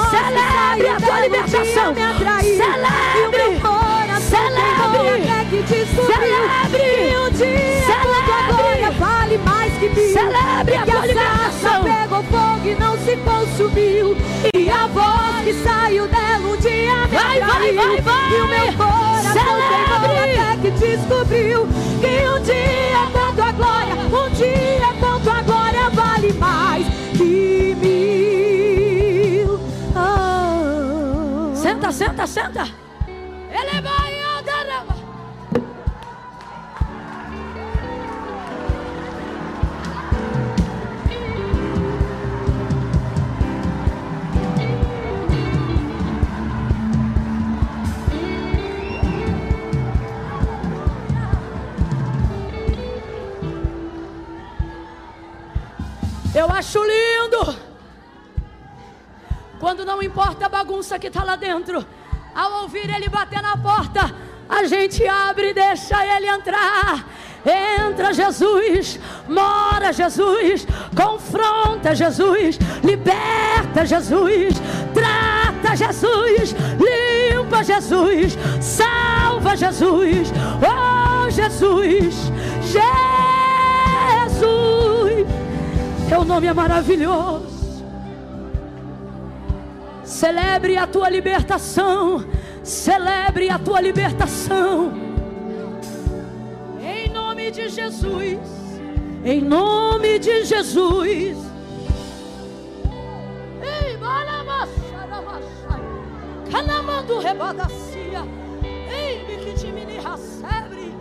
celebre a tua libertação, celebre, celebre, celebre, vale mais que mil. Celebre a tua libertação. Pegou fogo e não se consumiu, e a voz que saiu dela um dia me atraiu. E o meu coração queimou até que descobriu que um dia com tua glória, um dia com tua glória vale mais que mil. Senta, senta, senta. Ele vai andar. Eu acho lindo quando não importa a bagunça que está lá dentro, ao ouvir ele bater na porta, a gente abre e deixa ele entrar. Entra Jesus, mora Jesus, confronta Jesus, liberta Jesus, trata Jesus, limpa Jesus, salva Jesus, oh Jesus, Jesus, teu nome é maravilhoso. Celebre a tua libertação, celebre a tua libertação, em nome de Jesus, em nome de Jesus. Ei, canamando rebadacia, ei, biquitimini racebre,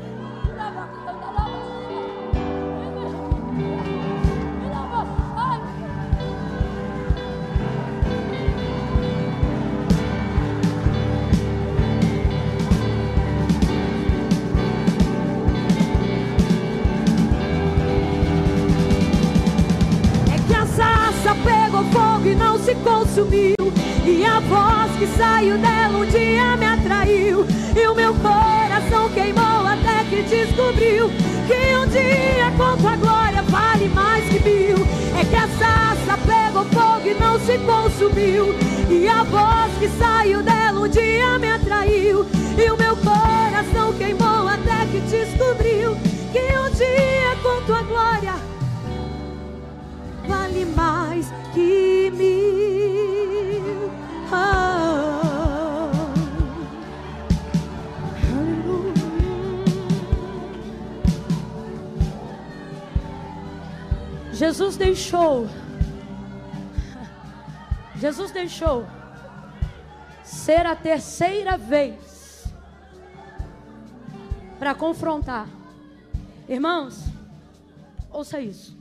pegou fogo e não se consumiu, e a voz que saiu dela um dia me atraiu. E o meu coração queimou até que descobriu que um dia com tua glória vale mais que mil. É que a sarça pegou fogo e não se consumiu, e a voz que saiu dela um dia me atraiu. E o meu coração queimou até que descobriu que um dia com tua glória vale mais que mil. Jesus deixou ser a terceira vez para confrontar. Irmãos, ouça isso.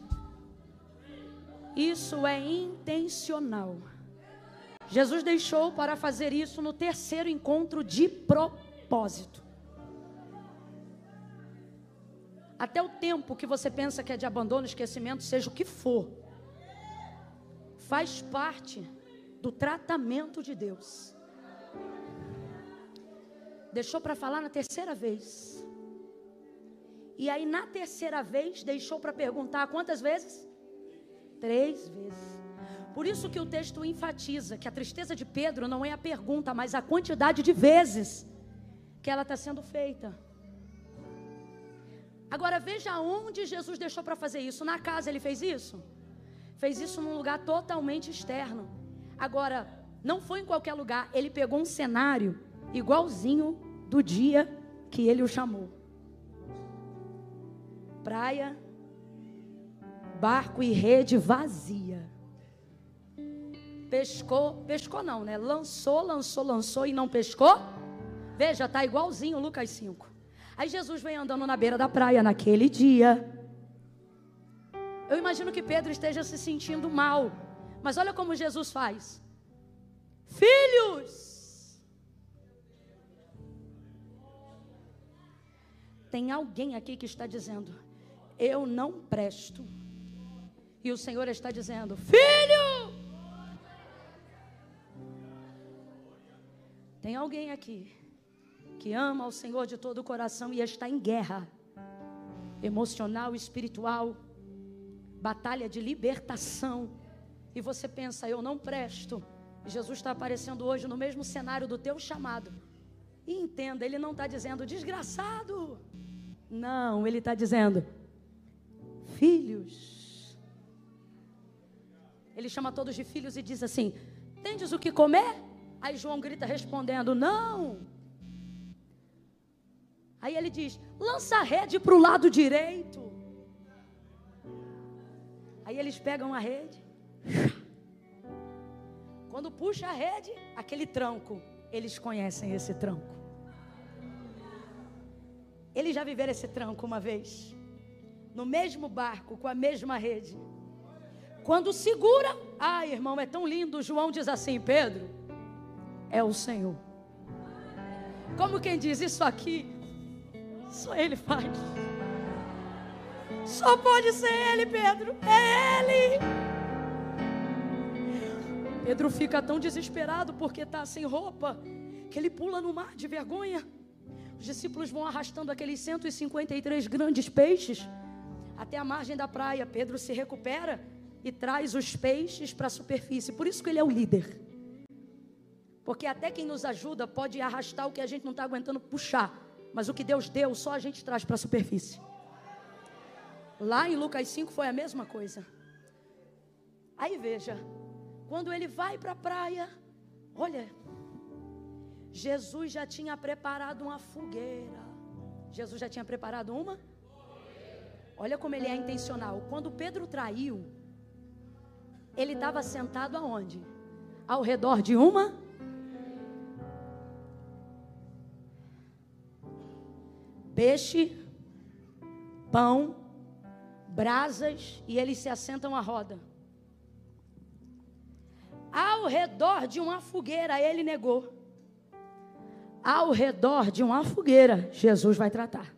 Isso é intencional. Jesus deixou para fazer isso no terceiro encontro de propósito. Até o tempo que você pensa que é de abandono, esquecimento, seja o que for, faz parte do tratamento de Deus. Deixou para falar na terceira vez. E aí na terceira vez deixou para perguntar quantas vezes? 3 vezes. Por isso que o texto enfatiza que a tristeza de Pedro não é a pergunta, mas a quantidade de vezes que ela está sendo feita. Agora veja onde Jesus deixou para fazer isso. Na casa ele fez isso? Fez isso num lugar totalmente externo. Agora, não foi em qualquer lugar. Ele pegou um cenário igualzinho do dia que ele o chamou. praia, barco e rede vazia. Pescou não, né? Lançou e não pescou. Veja, tá igualzinho Lucas 5. Aí Jesus vem andando na beira da praia naquele dia. Eu imagino que Pedro esteja se sentindo mal. Mas olha como Jesus faz. Filhos! Tem alguém aqui que está dizendo: eu não presto. E o Senhor está dizendo: filho! Tem alguém aqui que ama o Senhor de todo o coração e está em guerra emocional, espiritual, batalha de libertação, e você pensa: eu não presto. E Jesus está aparecendo hoje no mesmo cenário do teu chamado. E entenda, Ele não está dizendo desgraçado. Não, Ele está dizendo filhos. Ele chama todos de filhos e diz assim: tendes o que comer? Aí João grita respondendo: não. Aí ele diz: lança a rede para o lado direito. Aí eles pegam a rede. Quando puxa a rede, aquele tranco, eles conhecem esse tranco. Eles já viveram esse tranco uma vez, no mesmo barco, com a mesma rede. Quando segura, irmão, é tão lindo. João diz assim: Pedro, é o Senhor. Como quem diz: isso aqui só Ele faz. Só pode ser Ele, Pedro. É Ele. Pedro fica tão desesperado porque está sem roupa, que ele pula no mar de vergonha. Os discípulos vão arrastando aqueles 153 grandes peixes até a margem da praia. Pedro se recupera e traz os peixes para a superfície. Por isso que ele é o líder. Porque até quem nos ajuda pode arrastar o que a gente não está aguentando puxar. Mas o que Deus deu, só a gente traz para a superfície. Lá em Lucas 5 foi a mesma coisa. Aí veja, quando ele vai para a praia, olha, Jesus já tinha preparado uma fogueira. Jesus já tinha preparado uma? Olha como ele é intencional. Quando Pedro traiu, ele estava sentado aonde? Ao redor de uma? Peixe, pão, brasas, e eles se assentam à roda. Ao redor de uma fogueira, ele negou. Ao redor de uma fogueira, Jesus vai tratar.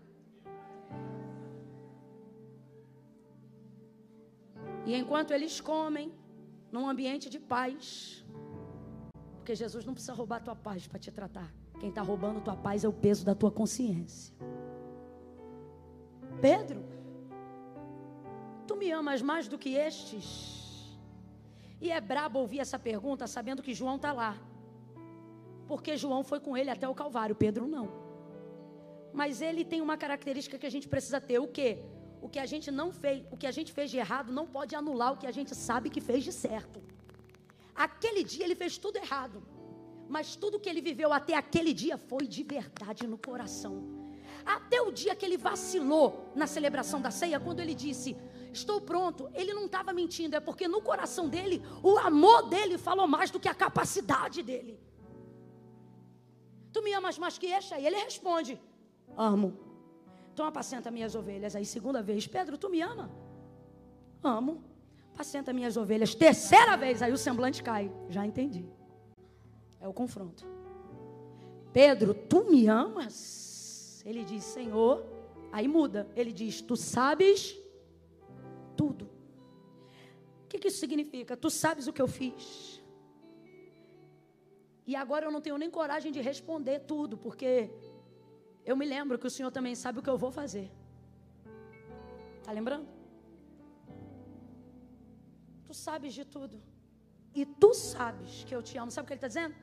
E enquanto eles comem, num ambiente de paz, porque Jesus não precisa roubar a tua paz para te tratar. Quem está roubando tua paz é o peso da tua consciência. Pedro, tu me amas mais do que estes? E é brabo ouvir essa pergunta sabendo que João está lá. Porque João foi com ele até o Calvário, Pedro não. Mas ele tem uma característica que a gente precisa ter. O quê? O que a gente não fez, o que a gente fez de errado não pode anular o que a gente sabe que fez de certo. Aquele dia ele fez tudo errado. Mas tudo que ele viveu até aquele dia foi de verdade no coração. Até o dia que ele vacilou na celebração da ceia, quando ele disse: estou pronto, ele não estava mentindo. É porque no coração dele, o amor dele falou mais do que a capacidade dele. Tu me amas mais que este? Aí ele responde: amo. Então apacenta minhas ovelhas. Aí segunda vez: Pedro, tu me ama? Amo. Apacenta minhas ovelhas. Terceira vez, aí o semblante cai. Já entendi. É o confronto. Pedro, tu me amas? Ele diz: Senhor. Aí muda. Ele diz: tu sabes tudo. O que isso significa? Tu sabes o que eu fiz. E agora eu não tenho nem coragem de responder tudo, porque eu me lembro que o Senhor também sabe o que eu vou fazer. Está lembrando? Tu sabes de tudo. E tu sabes que eu te amo. Sabe o que ele está dizendo?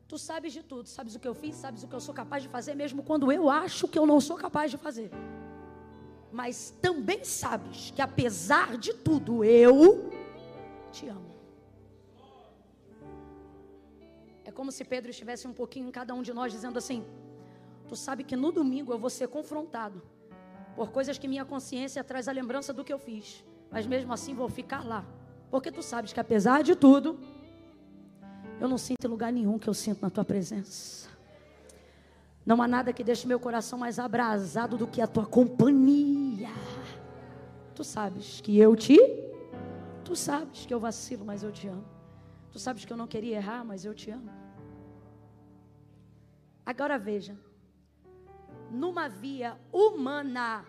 Tu sabes de tudo. Sabes o que eu fiz, sabes o que eu sou capaz de fazer, mesmo quando eu acho que eu não sou capaz de fazer. Mas também sabes que apesar de tudo, eu te amo. É como se Pedro estivesse um pouquinho em cada um de nós dizendo assim: tu sabe que no domingo eu vou ser confrontado, por coisas que minha consciência traz a lembrança do que eu fiz, mas mesmo assim vou ficar lá, porque tu sabes que apesar de tudo, eu não sinto em lugar nenhum que eu sinto na tua presença. Não há nada que deixe meu coração mais abrasado do que a tua companhia. Tu sabes que tu sabes que eu vacilo, mas eu te amo. Tu sabes que eu não queria errar, mas eu te amo. Agora veja, numa via humana,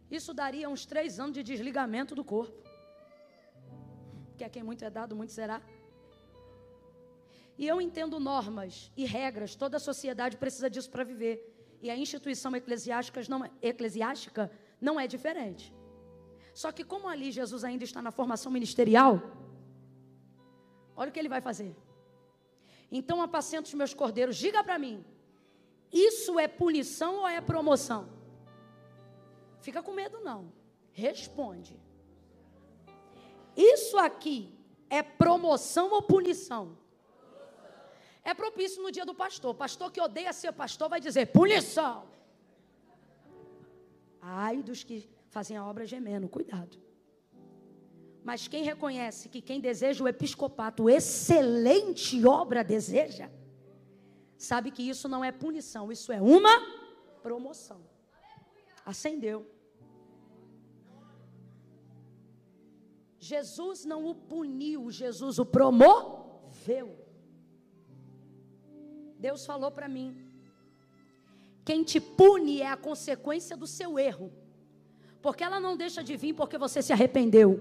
isso daria uns 3 anos de desligamento do corpo. Que a quem muito é dado, muito será. E eu entendo normas e regras, toda a sociedade precisa disso para viver. E a instituição eclesiástica não é diferente. Só que como ali Jesus ainda está na formação ministerial, olha o que ele vai fazer. Então apacenta os meus cordeiros, diga para mim, isso é punição ou é promoção? Fica com medo não, responde. Isso aqui é promoção ou punição? É propício no dia do pastor. Pastor que odeia ser pastor vai dizer punição. Ai dos que fazem a obra gemendo, cuidado. Mas quem reconhece que quem deseja o episcopato, excelente obra deseja, sabe que isso não é punição, isso é uma promoção. Acendeu. Jesus não o puniu, Jesus o promoveu. Deus falou para mim, quem te pune é a consequência do seu erro, porque ela não deixa de vir porque você se arrependeu.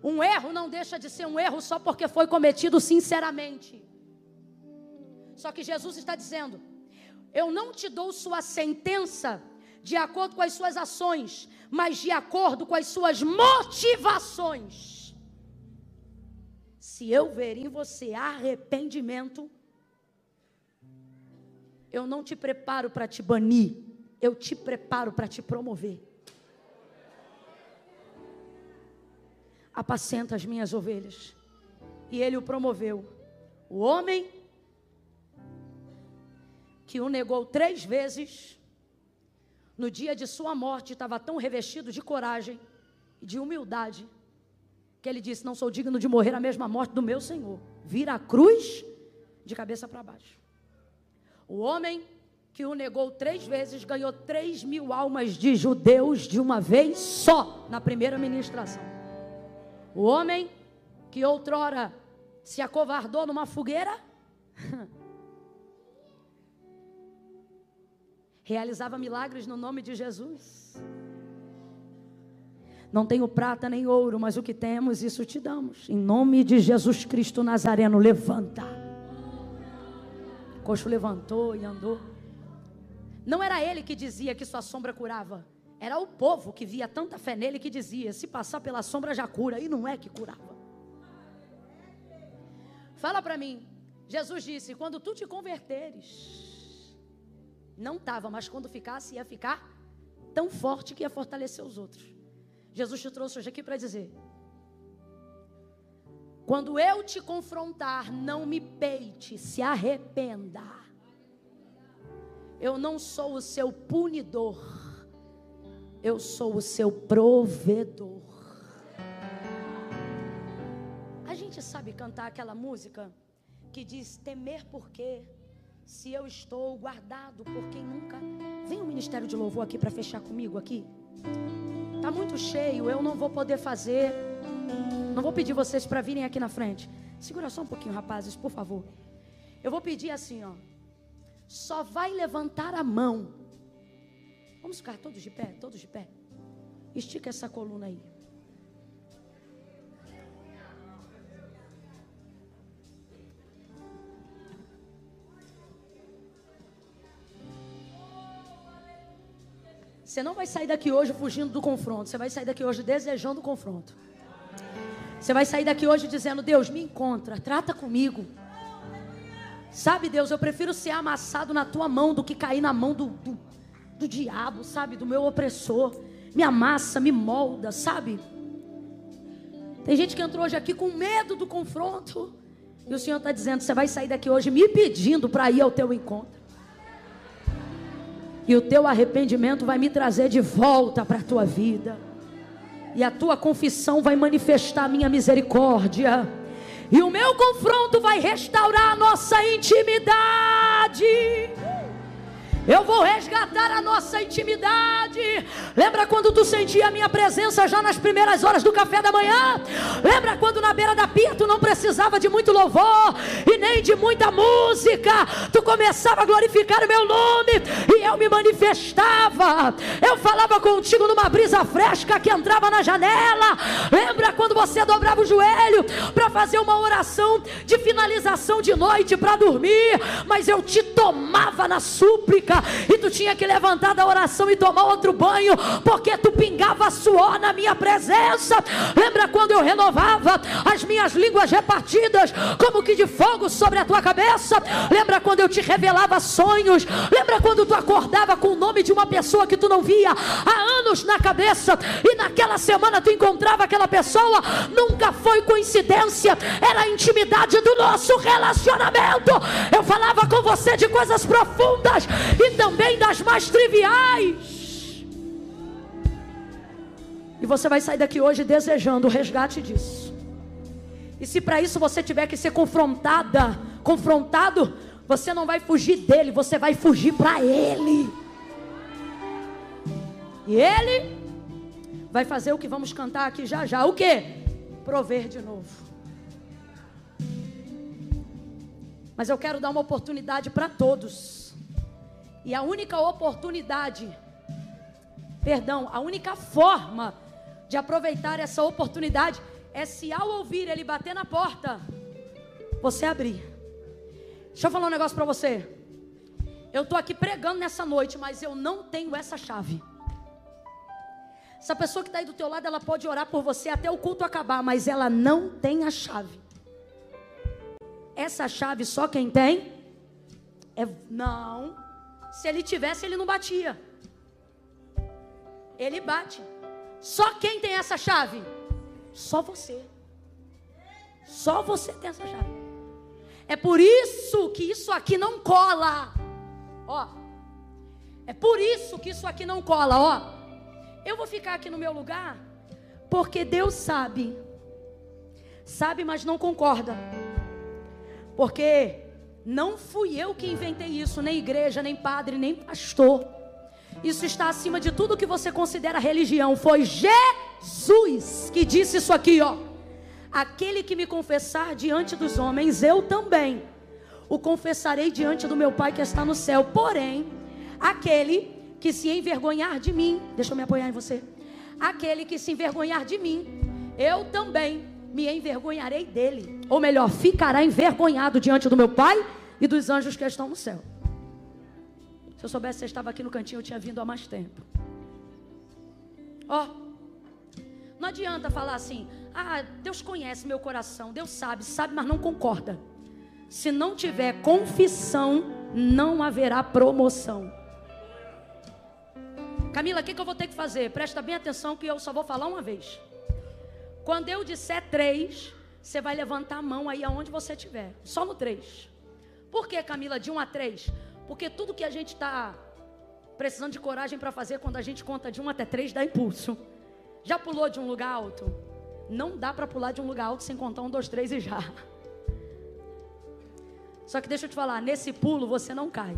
Um erro não deixa de ser um erro só porque foi cometido sinceramente. Só que Jesus está dizendo, eu não te dou sua sentença de acordo com as suas ações, mas de acordo com as suas motivações. Se eu ver em você arrependimento, eu não te preparo para te banir, eu te preparo para te promover. Apacenta as minhas ovelhas. E ele o promoveu. O homem que o negou 3 vezes, no dia de sua morte, estava tão revestido de coragem e de humildade, que ele disse, não sou digno de morrer a mesma morte do meu Senhor. Vira a cruz de cabeça para baixo. O homem que o negou 3 vezes, ganhou 3.000 almas de judeus de uma vez só, na primeira ministração. O homem que outrora se acovardou numa fogueira, realizava milagres no nome de Jesus. Não tenho prata nem ouro, mas o que temos, isso te damos. Em nome de Jesus Cristo Nazareno, levanta. O coxo levantou e andou. Não era ele que dizia que sua sombra curava. Era o povo que via tanta fé nele que dizia, se passar pela sombra já cura. E não é que curava. Fala para mim. Jesus disse, quando tu te converteres, não estava, mas quando ficasse, ia ficar tão forte que ia fortalecer os outros. Jesus te trouxe hoje aqui para dizer, quando eu te confrontar, não me peite, se arrependa. Eu não sou o seu punidor, eu sou o seu provedor. A gente sabe cantar aquela música que diz, temer porque, se eu estou guardado por quem nunca... Vem o Ministério de Louvor aqui para fechar comigo aqui. Está muito cheio, eu não vou poder fazer. Não vou pedir vocês para virem aqui na frente. Segura só um pouquinho, rapazes, por favor. Eu vou pedir assim, ó. Só vai levantar a mão. Vamos ficar todos de pé, todos de pé. Estica essa coluna aí. Você não vai sair daqui hoje fugindo do confronto. Você vai sair daqui hoje desejando o confronto. Você vai sair daqui hoje dizendo, Deus, me encontra, trata comigo. Sabe, Deus, eu prefiro ser amassado na tua mão do que cair na mão do diabo, sabe, do meu opressor. Me amassa, me molda, sabe? Tem gente que entrou hoje aqui com medo do confronto. E o Senhor está dizendo, você vai sair daqui hoje me pedindo para ir ao teu encontro. E o teu arrependimento vai me trazer de volta para a tua vida. E a tua confissão vai manifestar a minha misericórdia. E o meu confronto vai restaurar a nossa intimidade. Eu vou resgatar a nossa intimidade. Lembra quando tu sentia a minha presença já nas primeiras horas do café da manhã? Lembra quando na beira da pia tu não precisava de muito louvor e nem de muita música? Tu começava a glorificar o meu nome e eu me manifestava. Eu falava contigo numa brisa fresca que entrava na janela. Lembra quando você dobrava o joelho para fazer uma oração de finalização de noite para dormir? Mas eu te tomava na súplica. E tu tinha que levantar da oração e tomar outro banho, porque tu pingava suor na minha presença. Lembra quando eu renovava as minhas línguas repartidas como que de fogo sobre a tua cabeça? Lembra quando eu te revelava sonhos? Lembra quando tu acordava com o nome de uma pessoa que tu não via há anos na cabeça, e naquela semana tu encontrava aquela pessoa? Nunca foi coincidência, era a intimidade do nosso relacionamento. Eu falava com você de coisas profundas e também das mais triviais. E você vai sair daqui hoje desejando o resgate disso. E se para isso você tiver que ser confrontado, você não vai fugir dele, você vai fugir para ele. E ele vai fazer o que vamos cantar aqui já já. O quê? Prover de novo. Mas eu quero dar uma oportunidade para todos. E a única oportunidade, a única forma de aproveitar essa oportunidade é se ao ouvir ele bater na porta, você abrir. Deixa eu falar um negócio para você. Eu estou aqui pregando nessa noite, mas eu não tenho essa chave. Essa pessoa que está aí do teu lado, ela pode orar por você até o culto acabar, mas ela não tem a chave. Essa chave só quem tem não. Se ele tivesse, ele não batia. Ele bate. Só quem tem essa chave? Só você. Só você tem essa chave. É por isso que isso aqui não cola. Ó. É por isso que isso aqui não cola, ó. Eu vou ficar aqui no meu lugar porque Deus sabe. Sabe, mas não concorda. Porque não fui eu que inventei isso, nem igreja, nem padre, nem pastor. Isso está acima de tudo que você considera religião. Foi Jesus que disse isso aqui, ó. Aquele que me confessar diante dos homens, eu também o confessarei diante do meu Pai que está no céu. Porém, aquele que se envergonhar de mim, deixa eu me apoiar em você. Aquele que se envergonhar de mim, eu também me envergonharei dele. Ou melhor, ficará envergonhado diante do meu Pai e dos anjos que estão no céu. Se eu soubesse que você estava aqui no cantinho, eu tinha vindo há mais tempo. Ó, não adianta falar assim: ah, Deus conhece meu coração, Deus sabe, mas não concorda. Se não tiver confissão, não haverá promoção. Camila, o que eu vou ter que fazer? Presta bem atenção que eu só vou falar uma vez. Quando eu disser 3, você vai levantar a mão aí aonde você estiver. Só no 3. Por que, Camila, de 1 a 3? Porque tudo que a gente está precisando de coragem para fazer, quando a gente conta de 1 até 3, dá impulso. Já pulou de um lugar alto? Não dá para pular de um lugar alto sem contar 1, 2, 3 e já. Só que deixa eu te falar, nesse pulo você não cai.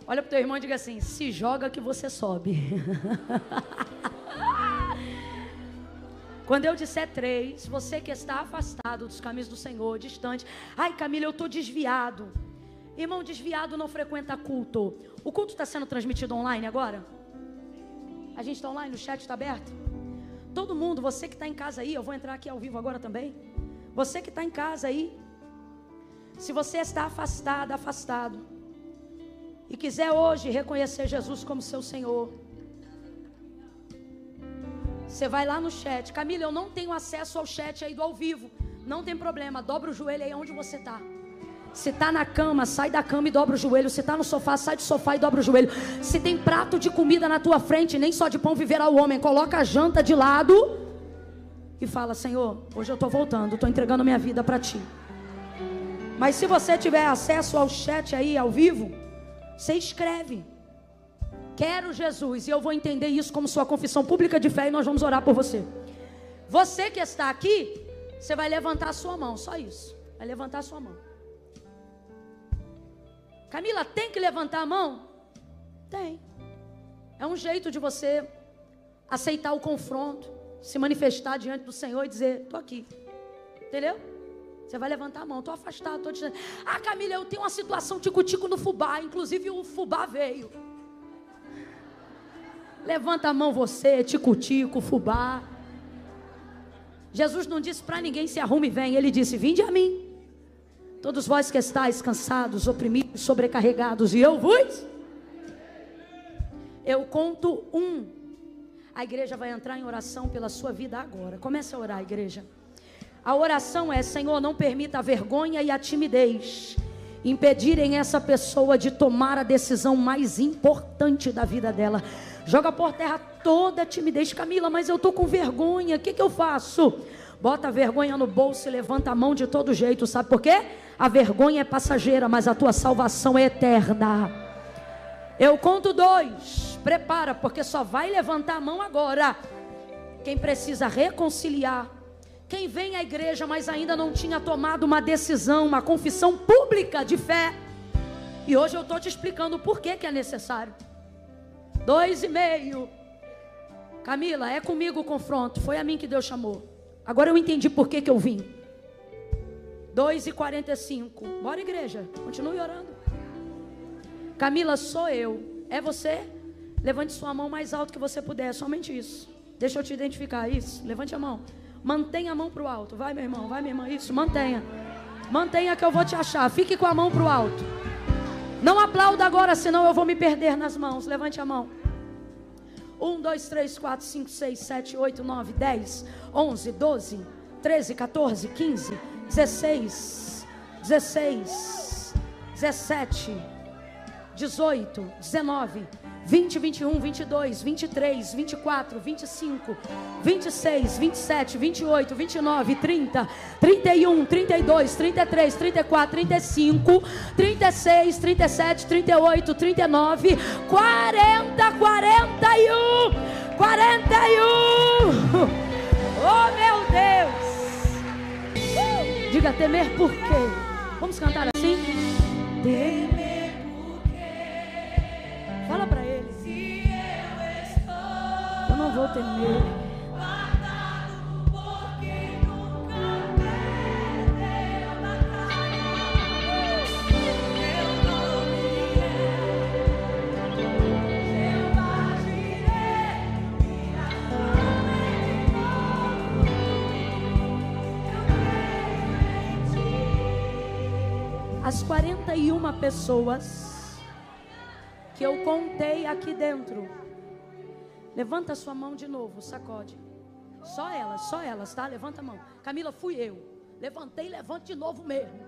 Olha para o teu irmão e diga assim: se joga que você sobe. Quando eu disser 3, você que está afastado dos caminhos do Senhor, distante. Ai, Camila, eu estou desviado. Irmão, desviado não frequenta culto. O culto está sendo transmitido online agora? A gente está online, o chat está aberto? Todo mundo, você que está em casa aí, eu vou entrar aqui ao vivo agora também. Você que está em casa aí, se você está afastado, e quiser hoje reconhecer Jesus como seu Senhor, você vai lá no chat. Camila, eu não tenho acesso ao chat aí do ao vivo. Não tem problema, dobra o joelho aí onde você está. Se está na cama, sai da cama e dobra o joelho. Se está no sofá, sai do sofá e dobra o joelho. Se tem prato de comida na tua frente, nem só de pão viverá o homem. Coloca a janta de lado e fala: Senhor, hoje eu estou voltando, estou entregando minha vida para Ti. Mas se você tiver acesso ao chat aí ao vivo, Você escreve: quero Jesus, e eu vou entender isso como sua confissão pública de fé, e nós vamos orar por você. Você que está aqui, você vai levantar a sua mão, só isso. Vai levantar a sua mão. Camila, tem que levantar a mão? Tem. É um jeito de você aceitar o confronto, se manifestar diante do Senhor e dizer: estou aqui. Entendeu? Você vai levantar a mão. Estou afastado, estou dizendo: ah, Camila, eu tenho uma situação tico-tico no fubá. Inclusive o fubá veio. Levanta a mão você, tico-tico, fubá. Jesus não disse para ninguém: se arrume e vem. Ele disse: vinde a mim, todos vós que estáis cansados, oprimidos, sobrecarregados, e eu vos. Eu conto 1. A igreja vai entrar em oração pela sua vida agora. Comece a orar, igreja. A oração é: Senhor, não permita a vergonha e a timidez impedirem essa pessoa de tomar a decisão mais importante da vida dela. Joga por terra toda a timidez. Camila, mas eu estou com vergonha, o que eu faço? Bota a vergonha no bolso e levanta a mão de todo jeito. Sabe por quê? A vergonha é passageira, mas a tua salvação é eterna. Eu conto 2. Prepara, porque só vai levantar a mão agora quem precisa reconciliar, quem vem à igreja, mas ainda não tinha tomado uma decisão, uma confissão pública de fé. E hoje eu estou te explicando o porquê que é necessário. 2,5. Camila, é comigo o confronto. Foi a mim que Deus chamou. Agora eu entendi por que eu vim. 2,45. Bora, igreja, continue orando. Camila, sou eu. É você? Levante sua mão mais alto que você puder. Somente isso. Deixa eu te identificar. Isso, levante a mão. Mantenha a mão para o alto. Vai, meu irmão, vai, minha irmã. Isso, mantenha. Mantenha que eu vou te achar. Fique com a mão para o alto. Não aplauda agora, senão eu vou me perder nas mãos. Levante a mão. 1, 2, 3, 4, 5, 6, 7, 8, 9, 10, 11, 12, 13, 14, 15, 16, 17, 18, 19, 20, 21, 22, 23, 24, 25, 26, 27, 28, 29, 30, 31, 32, 33, 34, 35, 36, 37, 38, 39, 40, 41, 41. Oh, meu Deus. Diga: temer por quê? Vamos cantar assim? Temer por quê? Fala pra ele. Se eu estou, eu não vou temer. Guardado por quem nunca perdeu a batalha. Eu não virei, eu agirei, e a fama de novo. Eu creio em ti. As 41 pessoas que eu contei aqui dentro, levanta a sua mão de novo, sacode. Só elas, tá? Levanta a mão. Camila, fui eu. Levantei, levante de novo mesmo.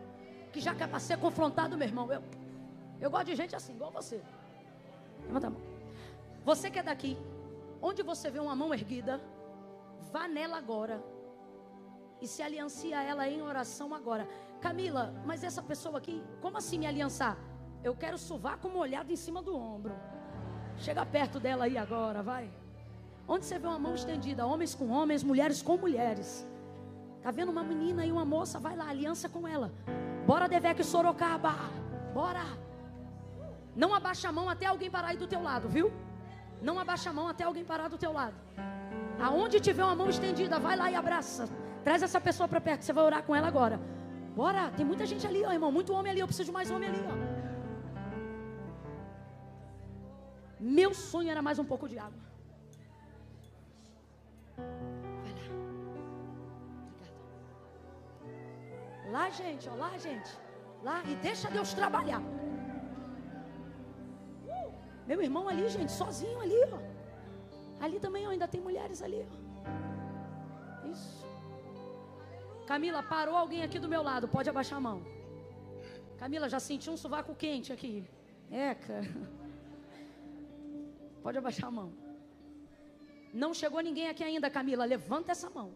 Que já que é para ser confrontado, meu irmão. Eu gosto de gente assim, igual você. Levanta a mão. Você que é daqui, onde você vê uma mão erguida, vá nela agora e se aliancie a ela em oração agora. Camila, mas essa pessoa aqui, como assim me aliançar? Eu quero sovaco molhado em cima do ombro. Chega perto dela aí agora, vai. Onde você vê uma mão estendida, homens com homens, mulheres com mulheres. Tá vendo uma menina e uma moça, vai lá, aliança com ela. Bora, Devec Sorocaba, bora. Não abaixa a mão até alguém parar aí do teu lado, viu? Não abaixa a mão até alguém parar do teu lado. Aonde tiver uma mão estendida, vai lá e abraça. Traz essa pessoa para perto, você vai orar com ela agora. Bora, tem muita gente ali, ó, irmão, muito homem ali, eu preciso de mais homem ali, ó. Meu sonho era mais um pouco de água. Vai lá. Obrigada. Lá, gente, ó, lá, gente. Lá, e deixa Deus trabalhar. Meu irmão ali, gente, sozinho ali, ó. Ali também, ó, ainda tem mulheres ali, ó. Isso. Camila, parou alguém aqui do meu lado, pode abaixar a mão. Camila, já senti um sovaco quente aqui. É, cara. Pode abaixar a mão. Não chegou ninguém aqui ainda, Camila. Levanta essa mão.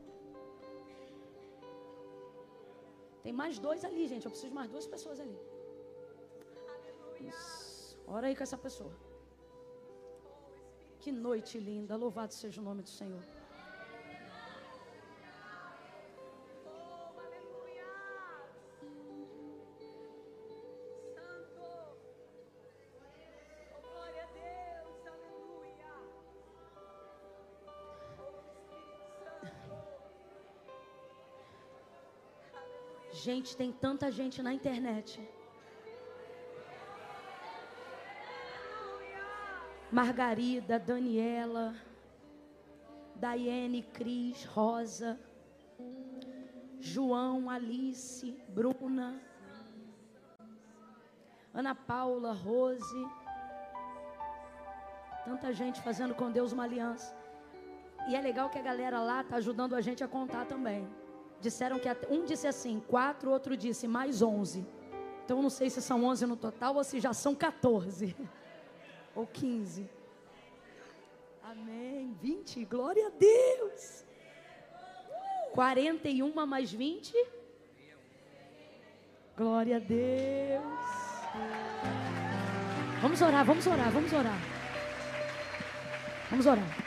Tem mais 2 ali, gente. Eu preciso de mais 2 pessoas ali. Isso. Ora aí com essa pessoa. Que noite linda, louvado seja o nome do Senhor. Gente, tem tanta gente na internet. Margarida, Daniela, Daiane, Cris, Rosa, João, Alice, Bruna, Ana Paula, Rose. Tanta gente fazendo com Deus uma aliança. E é legal que a galera lá está ajudando a gente a contar também. Disseram que um disse assim, 4, outro disse mais 11. Então eu não sei se são 11 no total ou se já são 14 ou 15. Amém. 20, glória a Deus. 41 mais 20. Glória a Deus. Vamos orar, vamos orar, vamos orar. Vamos orar.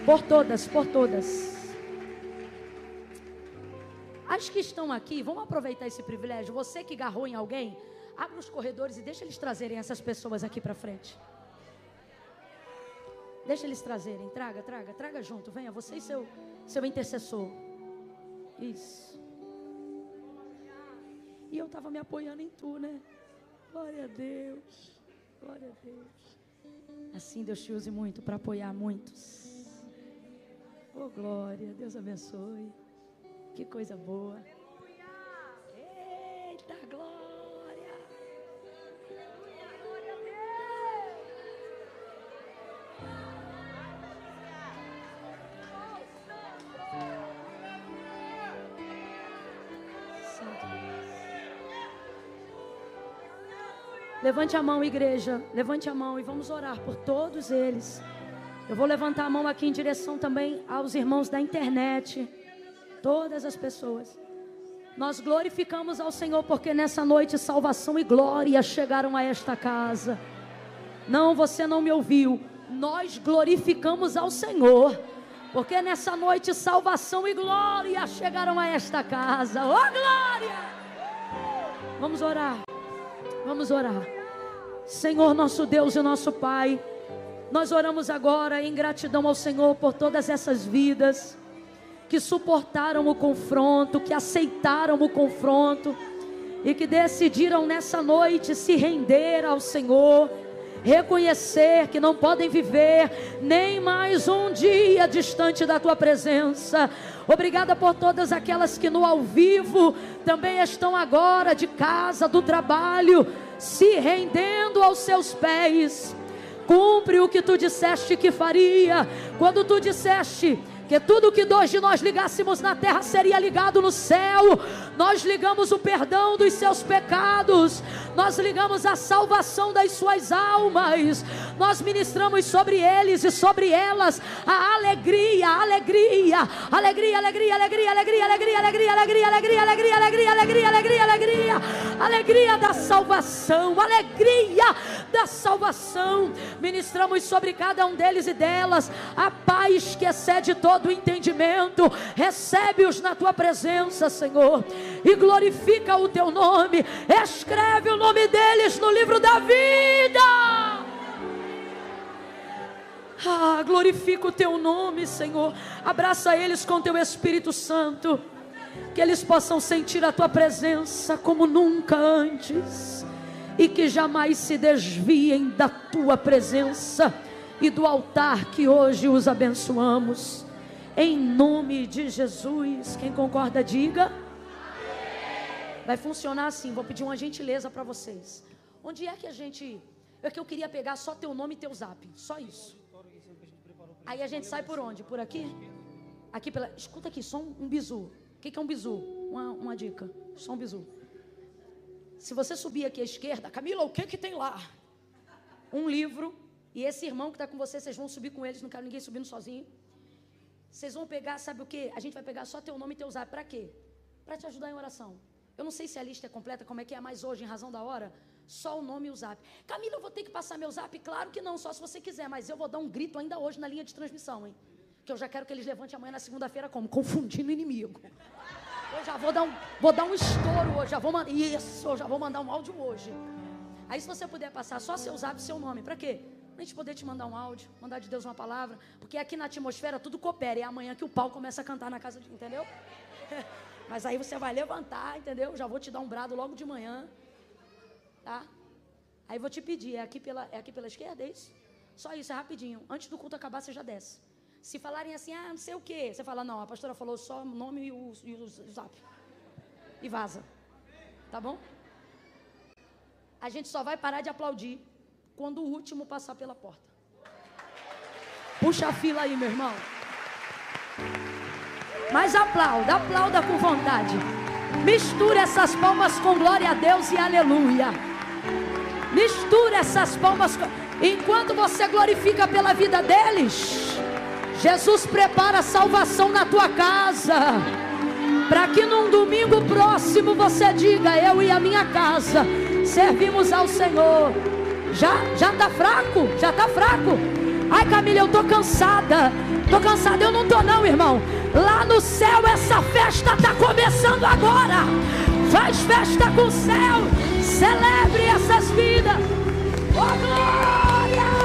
Por todas, por todas. As que estão aqui, vamos aproveitar esse privilégio. Você que agarrou em alguém, abre os corredores e deixa eles trazerem essas pessoas aqui para frente. Deixa eles trazerem, traga junto. Venha, você e seu intercessor. Isso. E eu estava me apoiando em tu, né? Glória a Deus. Glória a Deus. Assim Deus te use muito para apoiar muitos. Oh, glória. Deus abençoe. Que coisa boa. Eita, glória. Glória a Deus. Levante a mão, igreja. Levante a mão e vamos orar por todos eles. Eu vou levantar a mão aqui em direção também aos irmãos da internet. Todas as pessoas. Nós glorificamos ao Senhor porque nessa noite salvação e glória chegaram a esta casa. Não, você não me ouviu. Nós glorificamos ao Senhor porque nessa noite salvação e glória chegaram a esta casa. Oh, glória! Vamos orar. Vamos orar. Senhor, nosso Deus e nosso Pai, nós oramos agora em gratidão ao Senhor por todas essas vidas que suportaram o confronto, que aceitaram o confronto e que decidiram nessa noite se render ao Senhor, reconhecer que não podem viver nem mais um dia distante da Tua presença. Obrigada por todas aquelas que no ao vivo também estão agora de casa, do trabalho, se rendendo aos Seus pés. Cumpre o que Tu disseste que faria, quando Tu disseste que tudo que 2 de nós ligássemos na terra seria ligado no céu. Nós ligamos o perdão dos seus pecados, nós ligamos a salvação das suas almas, nós ministramos sobre eles e sobre elas a alegria, alegria, alegria, alegria, alegria, alegria, alegria, alegria, alegria, alegria, alegria, alegria, alegria, alegria, alegria, alegria da salvação, alegria da salvação. Ministramos sobre cada um deles e delas a paz que excede todo o entendimento. Recebe-os na tua presença, Senhor, e glorifica o teu nome. Escreve o nome deles no livro da vida. Glorifica o teu nome, Senhor. Abraça eles com teu Espírito Santo, que eles possam sentir a tua presença como nunca antes, e que jamais se desviem da tua presença e do altar que hoje os abençoamos, em nome de Jesus. Quem concorda, diga. Vai funcionar assim, vou pedir uma gentileza para vocês. Onde é que a gente... É que eu queria pegar só teu nome e teu zap, só isso. Aí a gente sai por onde? Por aqui? Aqui pela... Escuta aqui, só um bizu. O que é um bizu? Uma dica, só um bizu. Se você subir aqui à esquerda, Camila, o que tem lá? Um livro, e esse irmão que está com você, vocês vão subir com eles, não quero ninguém subindo sozinho. Vocês vão pegar, sabe o que? A gente vai pegar só teu nome e teu zap, para quê? Para te ajudar em oração. Eu não sei se a lista é completa, como é que é, mas hoje, em razão da hora, Só o nome e o zap. Camila, eu vou ter que passar meu zap? Claro que não, só se você quiser. Mas eu vou dar um grito ainda hoje na linha de transmissão, hein? Que eu já quero que eles levantem amanhã na segunda-feira como? Confundindo o inimigo. Eu já vou dar um estouro hoje. Eu já vou mandar um áudio hoje. Aí se você puder passar só seu zap e seu nome. Pra quê? Pra gente poder te mandar um áudio, mandar de Deus uma palavra. Porque aqui na atmosfera tudo coopera. É amanhã que o pau começa a cantar na casa de... Entendeu? Mas aí você vai levantar, entendeu? Já vou te dar um brado logo de manhã. Tá? Aí vou te pedir, é aqui pela esquerda, é isso? Só isso, é rapidinho. Antes do culto acabar, você já desce. Se falarem assim, não sei o quê, você fala, não, a pastora falou só o nome e o zap. E vaza. Tá bom? A gente só vai parar de aplaudir quando o último passar pela porta. Puxa a fila aí, meu irmão. Mas aplauda com vontade. Mistura essas palmas com glória a Deus e aleluia. Mistura essas palmas. Enquanto você glorifica pela vida deles, Jesus prepara a salvação na tua casa. Para que num domingo próximo você diga: eu e a minha casa servimos ao Senhor. Já tá fraco? Já tá fraco? Ai, Camila, eu tô cansada. Eu não tô não, irmão. Lá no céu essa festa tá começando agora. Faz festa com o céu. Celebre essas vidas. Oh, glória!